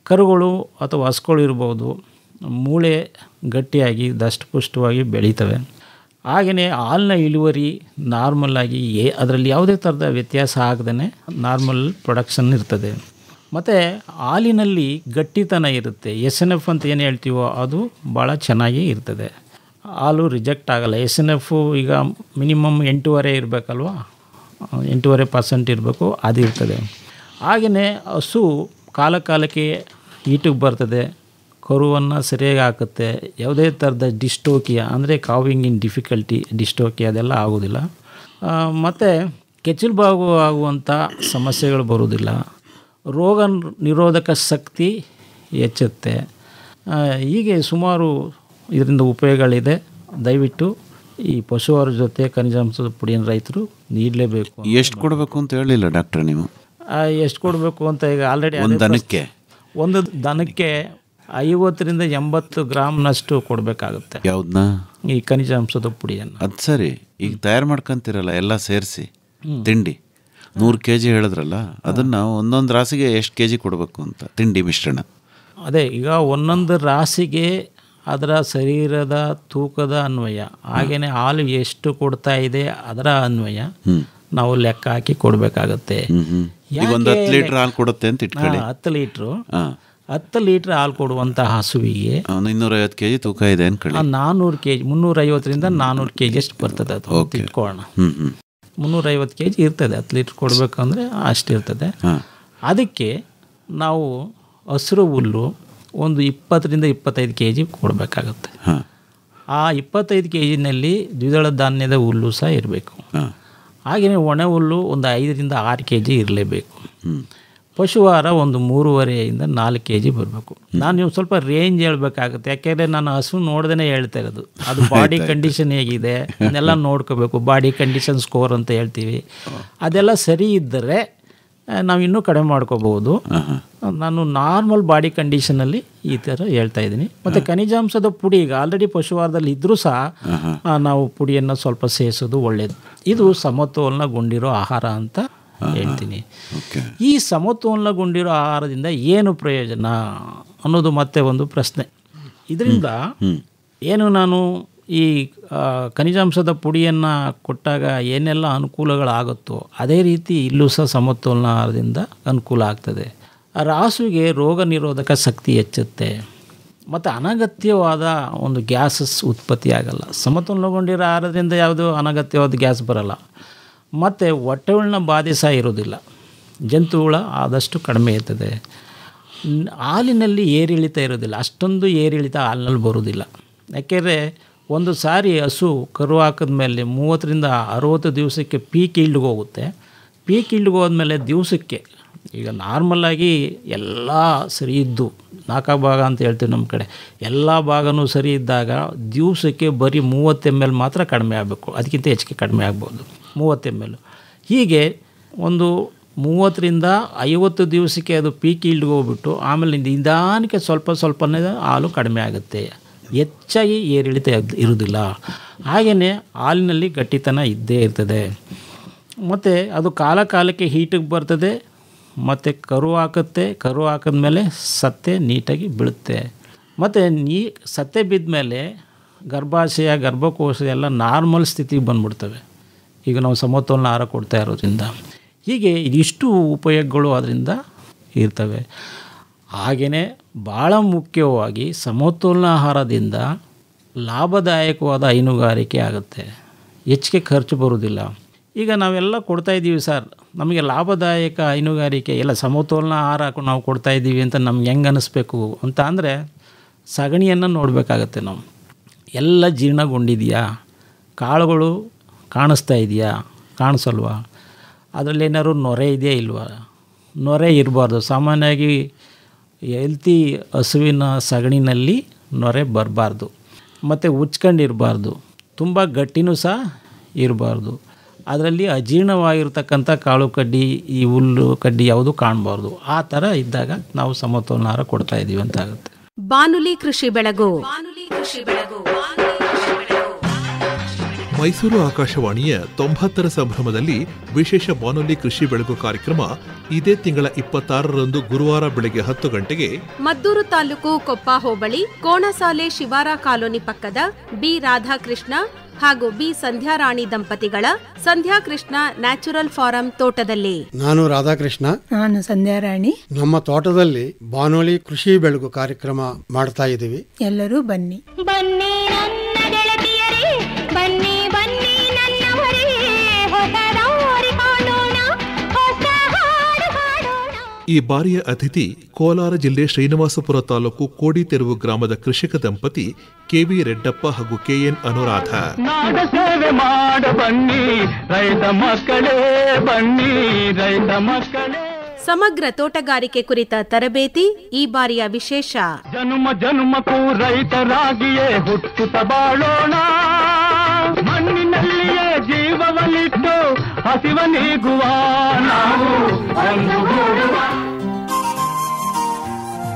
ಕರುಗಳು ಅಥವಾ ಹಸುಗಳು ಇರ್ಬೋದು, ಮೂಳೆ ಗಟ್ಟಿಯಾಗಿ ದಷ್ಟಪುಷ್ಟವಾಗಿ ಬೆಳೀತವೆ. ಹಾಗೆಯೇ ಹಾಲಿನ ಇಳುವರಿ ನಾರ್ಮಲ್ಲಾಗಿ ಅದರಲ್ಲಿ ಯಾವುದೇ ಥರದ ವ್ಯತ್ಯಾಸ ಆಗದೇ ನಾರ್ಮಲ್ ಪ್ರೊಡಕ್ಷನ್ ಇರ್ತದೆ. ಮತ್ತು ಹಾಲಿನಲ್ಲಿ ಗಟ್ಟಿತನ ಇರುತ್ತೆ. SNF ಅಂತ ಏನು ಹೇಳ್ತೀವೋ ಅದು ಭಾಳ ಚೆನ್ನಾಗಿ ಇರ್ತದೆ. ಹಾಲು ರಿಜೆಕ್ಟ್ ಆಗಲ್ಲ. SNF ಈಗ ಮಿನಿಮಮ್ 8.5 ಇರಬೇಕಲ್ವ, 8.5% ಇರಬೇಕು, ಅದು ಇರ್ತದೆ. ಹಾಗೆಯೇ ಹಸು ಕಾಲಕ್ಕೆ ಈಟಿಗೆ ಬರ್ತದೆ, ಕರುವನ್ನು ಸರಿಯಾಗಿ ಹಾಕುತ್ತೆ. ಯಾವುದೇ ಥರದ ಡಿಸ್ಟೋಕಿಯಾ ಅಂದರೆ ಕಾವಿಂಗ್ ಇನ್ ಡಿಫಿಕಲ್ಟಿ, ಡಿಸ್ಟೋಕಿಯಾ ಅದೆಲ್ಲ ಆಗೋದಿಲ್ಲ. ಮತ್ತು ಕೆಚ್ಚಲು ಬಾವು ಆಗುವಂಥ ಸಮಸ್ಯೆಗಳು ಬರೋದಿಲ್ಲ. ರೋಗ ನಿರೋಧಕ ಶಕ್ತಿ ಹೆಚ್ಚುತ್ತೆ. ಹೀಗೆ ಸುಮಾರು ಇದರಿಂದ ಉಪಯೋಗಗಳಿದೆ. ದಯವಿಟ್ಟು ಈ ಪಶುವಾರ ಜೊತೆ ಖನಿಜಾಂಶದ ಪುಡಿಯನ್ನು ರೈತರು ನೀಡಲೇಬೇಕು. ಎಷ್ಟು ಕೊಡಬೇಕು ಅಂತ ಹೇಳಿಲ್ಲ ಡಾಕ್ಟ್ರೆ ನೀವು? ಎಷ್ಟು ಕೊಡಬೇಕು ಅಂತ ಈಗ ಆಲ್ರೆಡಿ ಒಂದು ದನಕ್ಕೆ 50 ರಿಂದ 80 ಗ್ರಾಮ್ನಷ್ಟು ಕೊಡಬೇಕಾಗುತ್ತೆ. ಯಾವ್ದನ್ನ? ಈ ಖನಿಜಾಂಶದ ಪುಡಿಯನ್ನು. ಅದು ಸರಿ. ಈಗ ತಯಾರು ಮಾಡ್ಕೊಂತೀರಲ್ಲ ಎಲ್ಲ ಸೇರಿಸಿ ತಿಂಡಿ 100 kg ಹೇಳಿದ್ರಲ್ಲ, ಅದನ್ನು ಒಂದೊಂದು ರಾಸಿಗೆ ಎಷ್ಟು kg ಕೊಡಬೇಕು ಅಂತ ತಿಂಡಿ ಮಿಶ್ರಣ? ಅದೇ ಈಗ ಒಂದೊಂದು ರಾಸಿಗೆ ಅದರ ಶರೀರದ ತೂಕದ ಅನ್ವಯ, ಹಾಗೆಯೇ ಹಾಲು ಎಷ್ಟು ಕೊಡ್ತಾ ಇದೆ ಅದರ ಅನ್ವಯ ನಾವು ಲೆಕ್ಕ ಹಾಕಿ ಕೊಡಬೇಕಾಗತ್ತೆ. ಈಗ ಒಂದು 10 ಲೀಟ್ರ್ ಹಾಲು ಕೊಡುತ್ತೆ ಅಂತ ಇಟ್ಕೊಳ್ಳಿ. 10 ಲೀಟ್ರ್ ಹಾಲು ಕೊಡುವಂಥ ಹಸುವಿಗೆ 250 kg ತೂಕ ಇದೆ ಅನ್ಕೊಳ್ಳಿ. 400 kg, 350 ರಿಂದ 400 kg ಅಷ್ಟು ಬರ್ತದೆ. ಅದು ಇಟ್ಕೊಳ್ಳೋಣ, 350 kg ಇರ್ತದೆ. 10 ಲೀಟ್ರ್ ಕೊಡಬೇಕಂದ್ರೆ ಅಷ್ಟಿರ್ತದೆ. ಅದಕ್ಕೆ ನಾವು ಹಸಿರು ಹುಲ್ಲು ಒಂದು 20 ರಿಂದ 25 kg ಕೊಡಬೇಕಾಗತ್ತೆ. ಆ 25 kgನಲ್ಲಿ ದ್ವಿದಳ ಧಾನ್ಯದ ಹುಲ್ಲು ಸಹ ಇರಬೇಕು. ಹಾಗೆಯೇ ಒಣ ಹುಲ್ಲು ಒಂದು 5 ರಿಂದ 6 kg ಇರಲೇಬೇಕು. ಪಶುವಾರ ಒಂದು 3.5 ರಿಂದ 4 kg ಬರಬೇಕು. ನಾನು ನೀವು ಸ್ವಲ್ಪ ರೇಂಜ್ ಹೇಳ್ಬೇಕಾಗುತ್ತೆ, ಯಾಕೆಂದರೆ ನಾನು ಹಸು ನೋಡ್ದೇ ಹೇಳ್ತಾ ಇರೋದು. ಅದು ಬಾಡಿ ಕಂಡೀಷನ್ ಹೇಗಿದೆ ಅದನ್ನೆಲ್ಲ ನೋಡ್ಕೋಬೇಕು. ಬಾಡಿ ಕಂಡೀಷನ್ ಸ್ಕೋರ್ ಅಂತ ಹೇಳ್ತೀವಿ, ಅದೆಲ್ಲ ಸರಿ ಇದ್ದರೆ ನಾವು ಇನ್ನೂ ಕಡಿಮೆ ಮಾಡ್ಕೋಬಹುದು. ನಾನು ನಾರ್ಮಲ್ ಬಾಡಿ ಕಂಡೀಷನಲ್ಲಿ ಈ ಥರ ಹೇಳ್ತಾ ಇದ್ದೀನಿ. ಮತ್ತು ಖನಿಜಾಂಶದ ಪುಡಿ ಈಗ ಆಲ್ರೆಡಿ ಪಶುವಾರದಲ್ಲಿ ಇದ್ದರೂ ಸಹ ನಾವು ಪುಡಿಯನ್ನು ಸ್ವಲ್ಪ ಸೇರಿಸೋದು ಒಳ್ಳೆಯದು. ಇದು ಸಮತೋಲನಗೊಂಡಿರೋ ಆಹಾರ ಅಂತ ಹೇಳ್ತೀನಿ. ಈ ಸಮತೋಲನಗೊಂಡಿರೋ ಆಹಾರದಿಂದ ಏನು ಪ್ರಯೋಜನ ಅನ್ನೋದು ಮತ್ತೆ ಒಂದು ಪ್ರಶ್ನೆ. ಇದರಿಂದ ಏನು ನಾನು ಈ ಖನಿಜಾಂಶದ ಪುಡಿಯನ್ನು ಕೊಟ್ಟಾಗ ಏನೆಲ್ಲ ಅನುಕೂಲಗಳಾಗುತ್ತೋ ಅದೇ ರೀತಿ ಇಲ್ಲೂ ಸಹ ಸಮತೋಲನ ಆಹಾರದಿಂದ ಅನುಕೂಲ ಆಗ್ತದೆ. ರಾಸುವಿಗೆ ರೋಗ ನಿರೋಧಕ ಶಕ್ತಿ ಹೆಚ್ಚುತ್ತೆ ಮತ್ತು ಅನಗತ್ಯವಾದ ಒಂದು ಗ್ಯಾಸಸ್ ಉತ್ಪತ್ತಿ ಆಗಲ್ಲ. ಸಮತೋಲನಗೊಂಡಿರೋ ಆಹಾರದಿಂದ ಯಾವುದೋ ಅನಗತ್ಯವಾದ ಗ್ಯಾಸ್ ಬರಲ್ಲ. ಮತ್ತು ಹೊಟ್ಟೆಹುಳಿನ ಬಾಧೆ ಸಹ ಇರೋದಿಲ್ಲ. ಜಂತುಹುಳ ಆದಷ್ಟು ಕಡಿಮೆ ಇರ್ತದೆ. ಹಾಲಿನಲ್ಲಿ ಏರಿಳಿತ ಇರೋದಿಲ್ಲ, ಅಷ್ಟೊಂದು ಏರಿಳಿತ ಹಾಲಿನಲ್ಲಿ ಬರೋದಿಲ್ಲ. ಯಾಕೆಂದರೆ ಒಂದು ಸಾರಿ ಹಸು ಕರು ಹಾಕಿದ್ಮೇಲೆ 30 ರಿಂದ 60 ದಿವಸಕ್ಕೆ ಪೀಕ್ ಈಲ್ಡ್ಗೆ ಹೋಗುತ್ತೆ. ಪೀಕ್ ಈಲ್ಡ್ಗೆ ಹೋದ್ಮೇಲೆ ದಿವಸಕ್ಕೆ ಈಗ ನಾರ್ಮಲ್ಲಾಗಿ ಎಲ್ಲ ಸರಿ ಇದ್ದು 4 ಭಾಗ ಅಂತ ಹೇಳ್ತೀವಿ ನಮ್ಮ ಕಡೆ, ಎಲ್ಲ ಭಾಗನೂ ಸರಿ ಇದ್ದಾಗ ದಿವಸಕ್ಕೆ ಬರೀ 30 ml ಮಾತ್ರ ಕಡಿಮೆ ಆಗಬೇಕು. ಅದಕ್ಕಿಂತ ಹೆಚ್ಚಿಗೆ ಕಡಿಮೆ ಆಗ್ಬೋದು 30 ml. ಹೀಗೆ ಒಂದು 30 ರಿಂದ 50 ದಿವಸಕ್ಕೆ ಅದು ಪೀಕ್ ಈಲ್ಡ್ಗೆ ಹೋಗ್ಬಿಟ್ಟು ಆಮೇಲೆ ನಿಧಾನಕ್ಕೆ ಸ್ವಲ್ಪನೇ ಹಾಲು ಕಡಿಮೆ ಆಗುತ್ತೆ. ಹೆಚ್ಚಾಗಿ ಏರಿಳಿತ ಇರುವುದಿಲ್ಲ. ಹಾಗೆಯೇ ಹಾಲಿನಲ್ಲಿ ಗಟ್ಟಿತನ ಇದ್ದೇ ಇರ್ತದೆ. ಮತ್ತು ಅದು ಕಾಲಕ್ಕೆ ಹೀಟಿಗೆ ಬರ್ತದೆ ಮತ್ತು ಕರು ಹಾಕುತ್ತೆ. ಕರು ಹಾಕಿದ್ಮೇಲೆ ಸತ್ತೆ ನೀಟಾಗಿ ಬೀಳುತ್ತೆ. ಮತ್ತು ಸತ್ತೆ ಬಿದ್ದ ಮೇಲೆ ಗರ್ಭಾಶಯ ಗರ್ಭಕೋಶ ಎಲ್ಲ ನಾರ್ಮಲ್ ಸ್ಥಿತಿಗೆ ಬಂದ್ಬಿಡ್ತವೆ. ಈಗ ನಾವು ಸಮತೋಲನ ಆಹಾರ ಕೊಡ್ತಾ ಇರೋದ್ರಿಂದ ಹೀಗೆ ಇದಿಷ್ಟು ಉಪಯೋಗಗಳು ಅದರಿಂದ ಇರ್ತವೆ. ಹಾಗೆಯೇ ಭಾಳ ಮುಖ್ಯವಾಗಿ ಸಮತೋಲನ ಆಹಾರದಿಂದ ಲಾಭದಾಯಕವಾದ ಹೈನುಗಾರಿಕೆ ಆಗುತ್ತೆ, ಹೆಚ್ಚಿಗೆ ಖರ್ಚು ಬರೋದಿಲ್ಲ. ಈಗ ನಾವೆಲ್ಲ ಕೊಡ್ತಾಯಿದ್ದೀವಿ ಸರ್, ನಮಗೆ ಲಾಭದಾಯಕ ಹೈನುಗಾರಿಕೆ ಎಲ್ಲ ಸಮತೋಲನ ಆಹಾರ ನಾವು ಕೊಡ್ತಾಯಿದ್ದೀವಿ ಅಂತ ನಮ್ಗೆ ಹೆಂಗೆ ಅನ್ನಿಸ್ಬೇಕು ಅಂತ ಅಂದರೆ ಸಗಣಿಯನ್ನು ನೋಡಬೇಕಾಗತ್ತೆ. ನಾವು ಎಲ್ಲ ಜೀರ್ಣಗೊಂಡಿದೆಯಾ, ಕಾಳುಗಳು ಕಾಣಿಸ್ತಾ ಇದೆಯಾ, ಕಾಣಿಸಲ್ವಾ, ಅದರಲ್ಲಿ ಏನಾದ್ರು ನೊರೆ ಇದೆಯಾ ಇಲ್ವಾ, ನೊರೆ ಇರಬಾರ್ದು. ಸಾಮಾನ್ಯವಾಗಿ ಹೆಲ್ತಿ ಹಸುವಿನ ಸಗಣಿನಲ್ಲಿ ನೊರೆ ಬರಬಾರ್ದು, ಮತ್ತು ಉಚ್ಕೊಂಡಿರಬಾರ್ದು, ತುಂಬ ಗಟ್ಟಿನೂ ಸಹ ಇರಬಾರ್ದು. ಅದರಲ್ಲಿ ಅಜೀರ್ಣವಾಗಿರ್ತಕ್ಕಂಥ ಕಾಳು ಕಡ್ಡಿ, ಈ ಹುಲ್ಲು ಕಡ್ಡಿ ಯಾವುದು ಕಾಣಬಾರ್ದು. ಆ ಥರ ಇದ್ದಾಗ ನಾವು ಸಮತೋಲನ ಆಹಾರ ಕೊಡ್ತಾಯಿದ್ದೀವಿ ಅಂತ ಆಗುತ್ತೆ. ಬಾನುಲಿ ಕೃಷಿ ಬೆಳಗು. ಮೈಸೂರು ಆಕಾಶವಾಣಿಯ 90ರ ಸಂಭ್ರಮದಲ್ಲಿ ವಿಶೇಷ ಬಾನುಲಿ ಕೃಷಿ ಬೆಳಗು ಕಾರ್ಯಕ್ರಮ ಇದೇ ತಿಂಗಳ 26ರಂದು ಗುರುವಾರ ಬೆಳಗ್ಗೆ 10 ಗಂಟೆಗೆ ಮದ್ದೂರು ತಾಲೂಕು ಕೊಪ್ಪ ಹೋಬಳಿ ಕೋಣಸಾಲೆ ಶಿವಾರ ಕಾಲೋನಿ ಪಕ್ಕದ ಬಿ ರಾಧಾಕೃಷ್ಣ ಹಾಗೂ ಬಿ ಸಂಧ್ಯಾರಾಣಿ ದಂಪತಿಗಳ ಸಂಧ್ಯಾಕೃಷ್ಣ ನ್ಯಾಚುರಲ್ ಫಾರಂ ತೋಟದಲ್ಲಿ. ನಾನು ರಾಧಾಕೃಷ್ಣ, ನಾನು ಸಂಧ್ಯಾರಾಣಿ. ನಮ್ಮ ತೋಟದಲ್ಲಿ ಬಾನುಲಿ ಕೃಷಿ ಬೆಳಗು ಕಾರ್ಯಕ್ರಮ ಮಾಡ್ತಾ ಇದ್ದೀವಿ. ಎಲ್ಲರೂ ಬನ್ನಿ. ಬನ್ನಿ ನನ್ನ ಗೆಳತಿಯರೇ, ಬನ್ನಿ ಬನ್ನಿ ನನ್ನವರೇ, ಹೊಸ ದಾರಿ ಕಾಣೋಣ, ಹೊಸ ಹಾಡು ಹಾಡೋಣ. ಈ ಬಾರಿಯ ಅತಿಥಿ ಕೋಲಾರ ಜಿಲ್ಲೆ ಶ್ರೀನಿವಾಸಪುರ ತಾಲೂಕು ಕೋಡಿತೆರುವು ಗ್ರಾಮದ ಕೃಷಿಕ ದಂಪತಿ ಕೆವಿ ರೆಡ್ಡಪ್ಪ ಹಾಗೂ ಕೆಎನ್ ಅನುರಾಧ. ನಾಡ ಸೇವೆ ಮಾಡ ಬನ್ನಿ ರೈತ ಮಕ್ಕಳೇ, ಬನ್ನಿ ರೈತ ಮಕ್ಕಳೇ. ಸಮಗ್ರ ತೋಟಗಾರಿಕೆ ಕುರಿತ ತರಬೇತಿ ಈ ಬಾರಿಯ ವಿಶೇಷ. ಜನುಮ ಜನುಮಕ್ಕೂ ರೈತರಾಗಿಯೇ ಹುಟ್ಟುತ್ತ ಬಾಳೋಣ, ಮಣ್ಣಿನಲ್ಲಿಯೇ ಜೀವವನ್ನಿಟ್ಟು ಹಸಿವ ನೀಗುವ ನಾವು ಒಂದುಗೂಡುವ.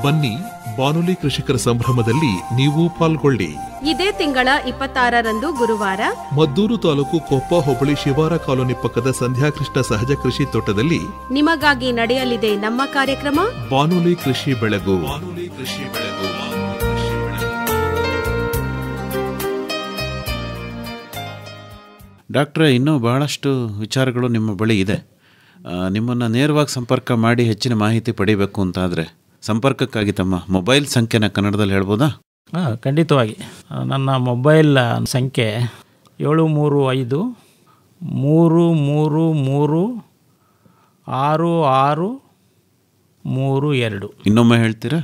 ಬನ್ನಿ ಬಾನುಲಿ ಕೃಷಿಕರ ಸಂಭ್ರಮದಲ್ಲಿ ನೀವು ಪಾಲ್ಗೊಳ್ಳಿ. ಇದೇ ತಿಂಗಳ 26ರಂದು ಗುರುವಾರ ಮದ್ದೂರು ತಾಲೂಕು ಕೊಪ್ಪ ಹೋಬಳಿ ಶಿವಾರ ಕಾಲೋನಿ ಪಕ್ಕದ ಸಂಧ್ಯಾಕೃಷ್ಣ ಸಹಜ ಕೃಷಿ ತೋಟದಲ್ಲಿ ನಿಮಗಾಗಿ ನಡೆಯಲಿದೆ ನಮ್ಮ ಕಾರ್ಯಕ್ರಮ ಬಾನುಲಿ ಕೃಷಿ ಬೆಳಗು. ಡಾಕ್ಟ್ರೇ, ಇನ್ನೂ ಬಹಳಷ್ಟು ವಿಚಾರಗಳು ನಿಮ್ಮ ಬಳಿ ಇದೆ. ನಿಮ್ಮನ್ನು ನೇರವಾಗಿ ಸಂಪರ್ಕ ಮಾಡಿ ಹೆಚ್ಚಿನ ಮಾಹಿತಿ ಪಡಿಬೇಕು ಅಂತಾದರೆ ಸಂಪರ್ಕಕ್ಕಾಗಿ ತಮ್ಮ ಮೊಬೈಲ್ ಸಂಖ್ಯೆನ ಕನ್ನಡದಲ್ಲಿ ಹೇಳ್ಬೋದಾ? ಖಂಡಿತವಾಗಿ. ನನ್ನ ಮೊಬೈಲ್ ಸಂಖ್ಯೆ 735336632. ಇನ್ನೊಮ್ಮೆ ಹೇಳ್ತೀರಾ?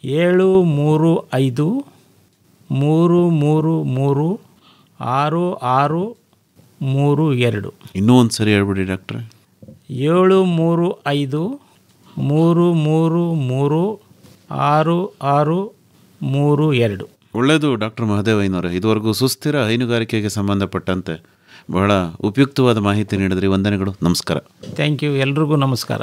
735336632. ಇನ್ನೂ ಒಂದು ಸರಿ ಹೇಳ್ಬಿಡಿ ಡಾಕ್ಟ್ರೆ. 735336632. ಒಳ್ಳೆಯದು ಡಾಕ್ಟರ್ ಮಹದೇವಯ್ಯನವರೇ, ಇದುವರೆಗೂ ಸುಸ್ಥಿರ ಹೈನುಗಾರಿಕೆಗೆ ಸಂಬಂಧಪಟ್ಟಂತೆ ಬಹಳ ಉಪಯುಕ್ತವಾದ ಮಾಹಿತಿ ನೀಡಿದ್ರಿ. ವಂದನೆಗಳು, ನಮಸ್ಕಾರ. Thank you. ಎಲ್ರಿಗೂ ನಮಸ್ಕಾರ.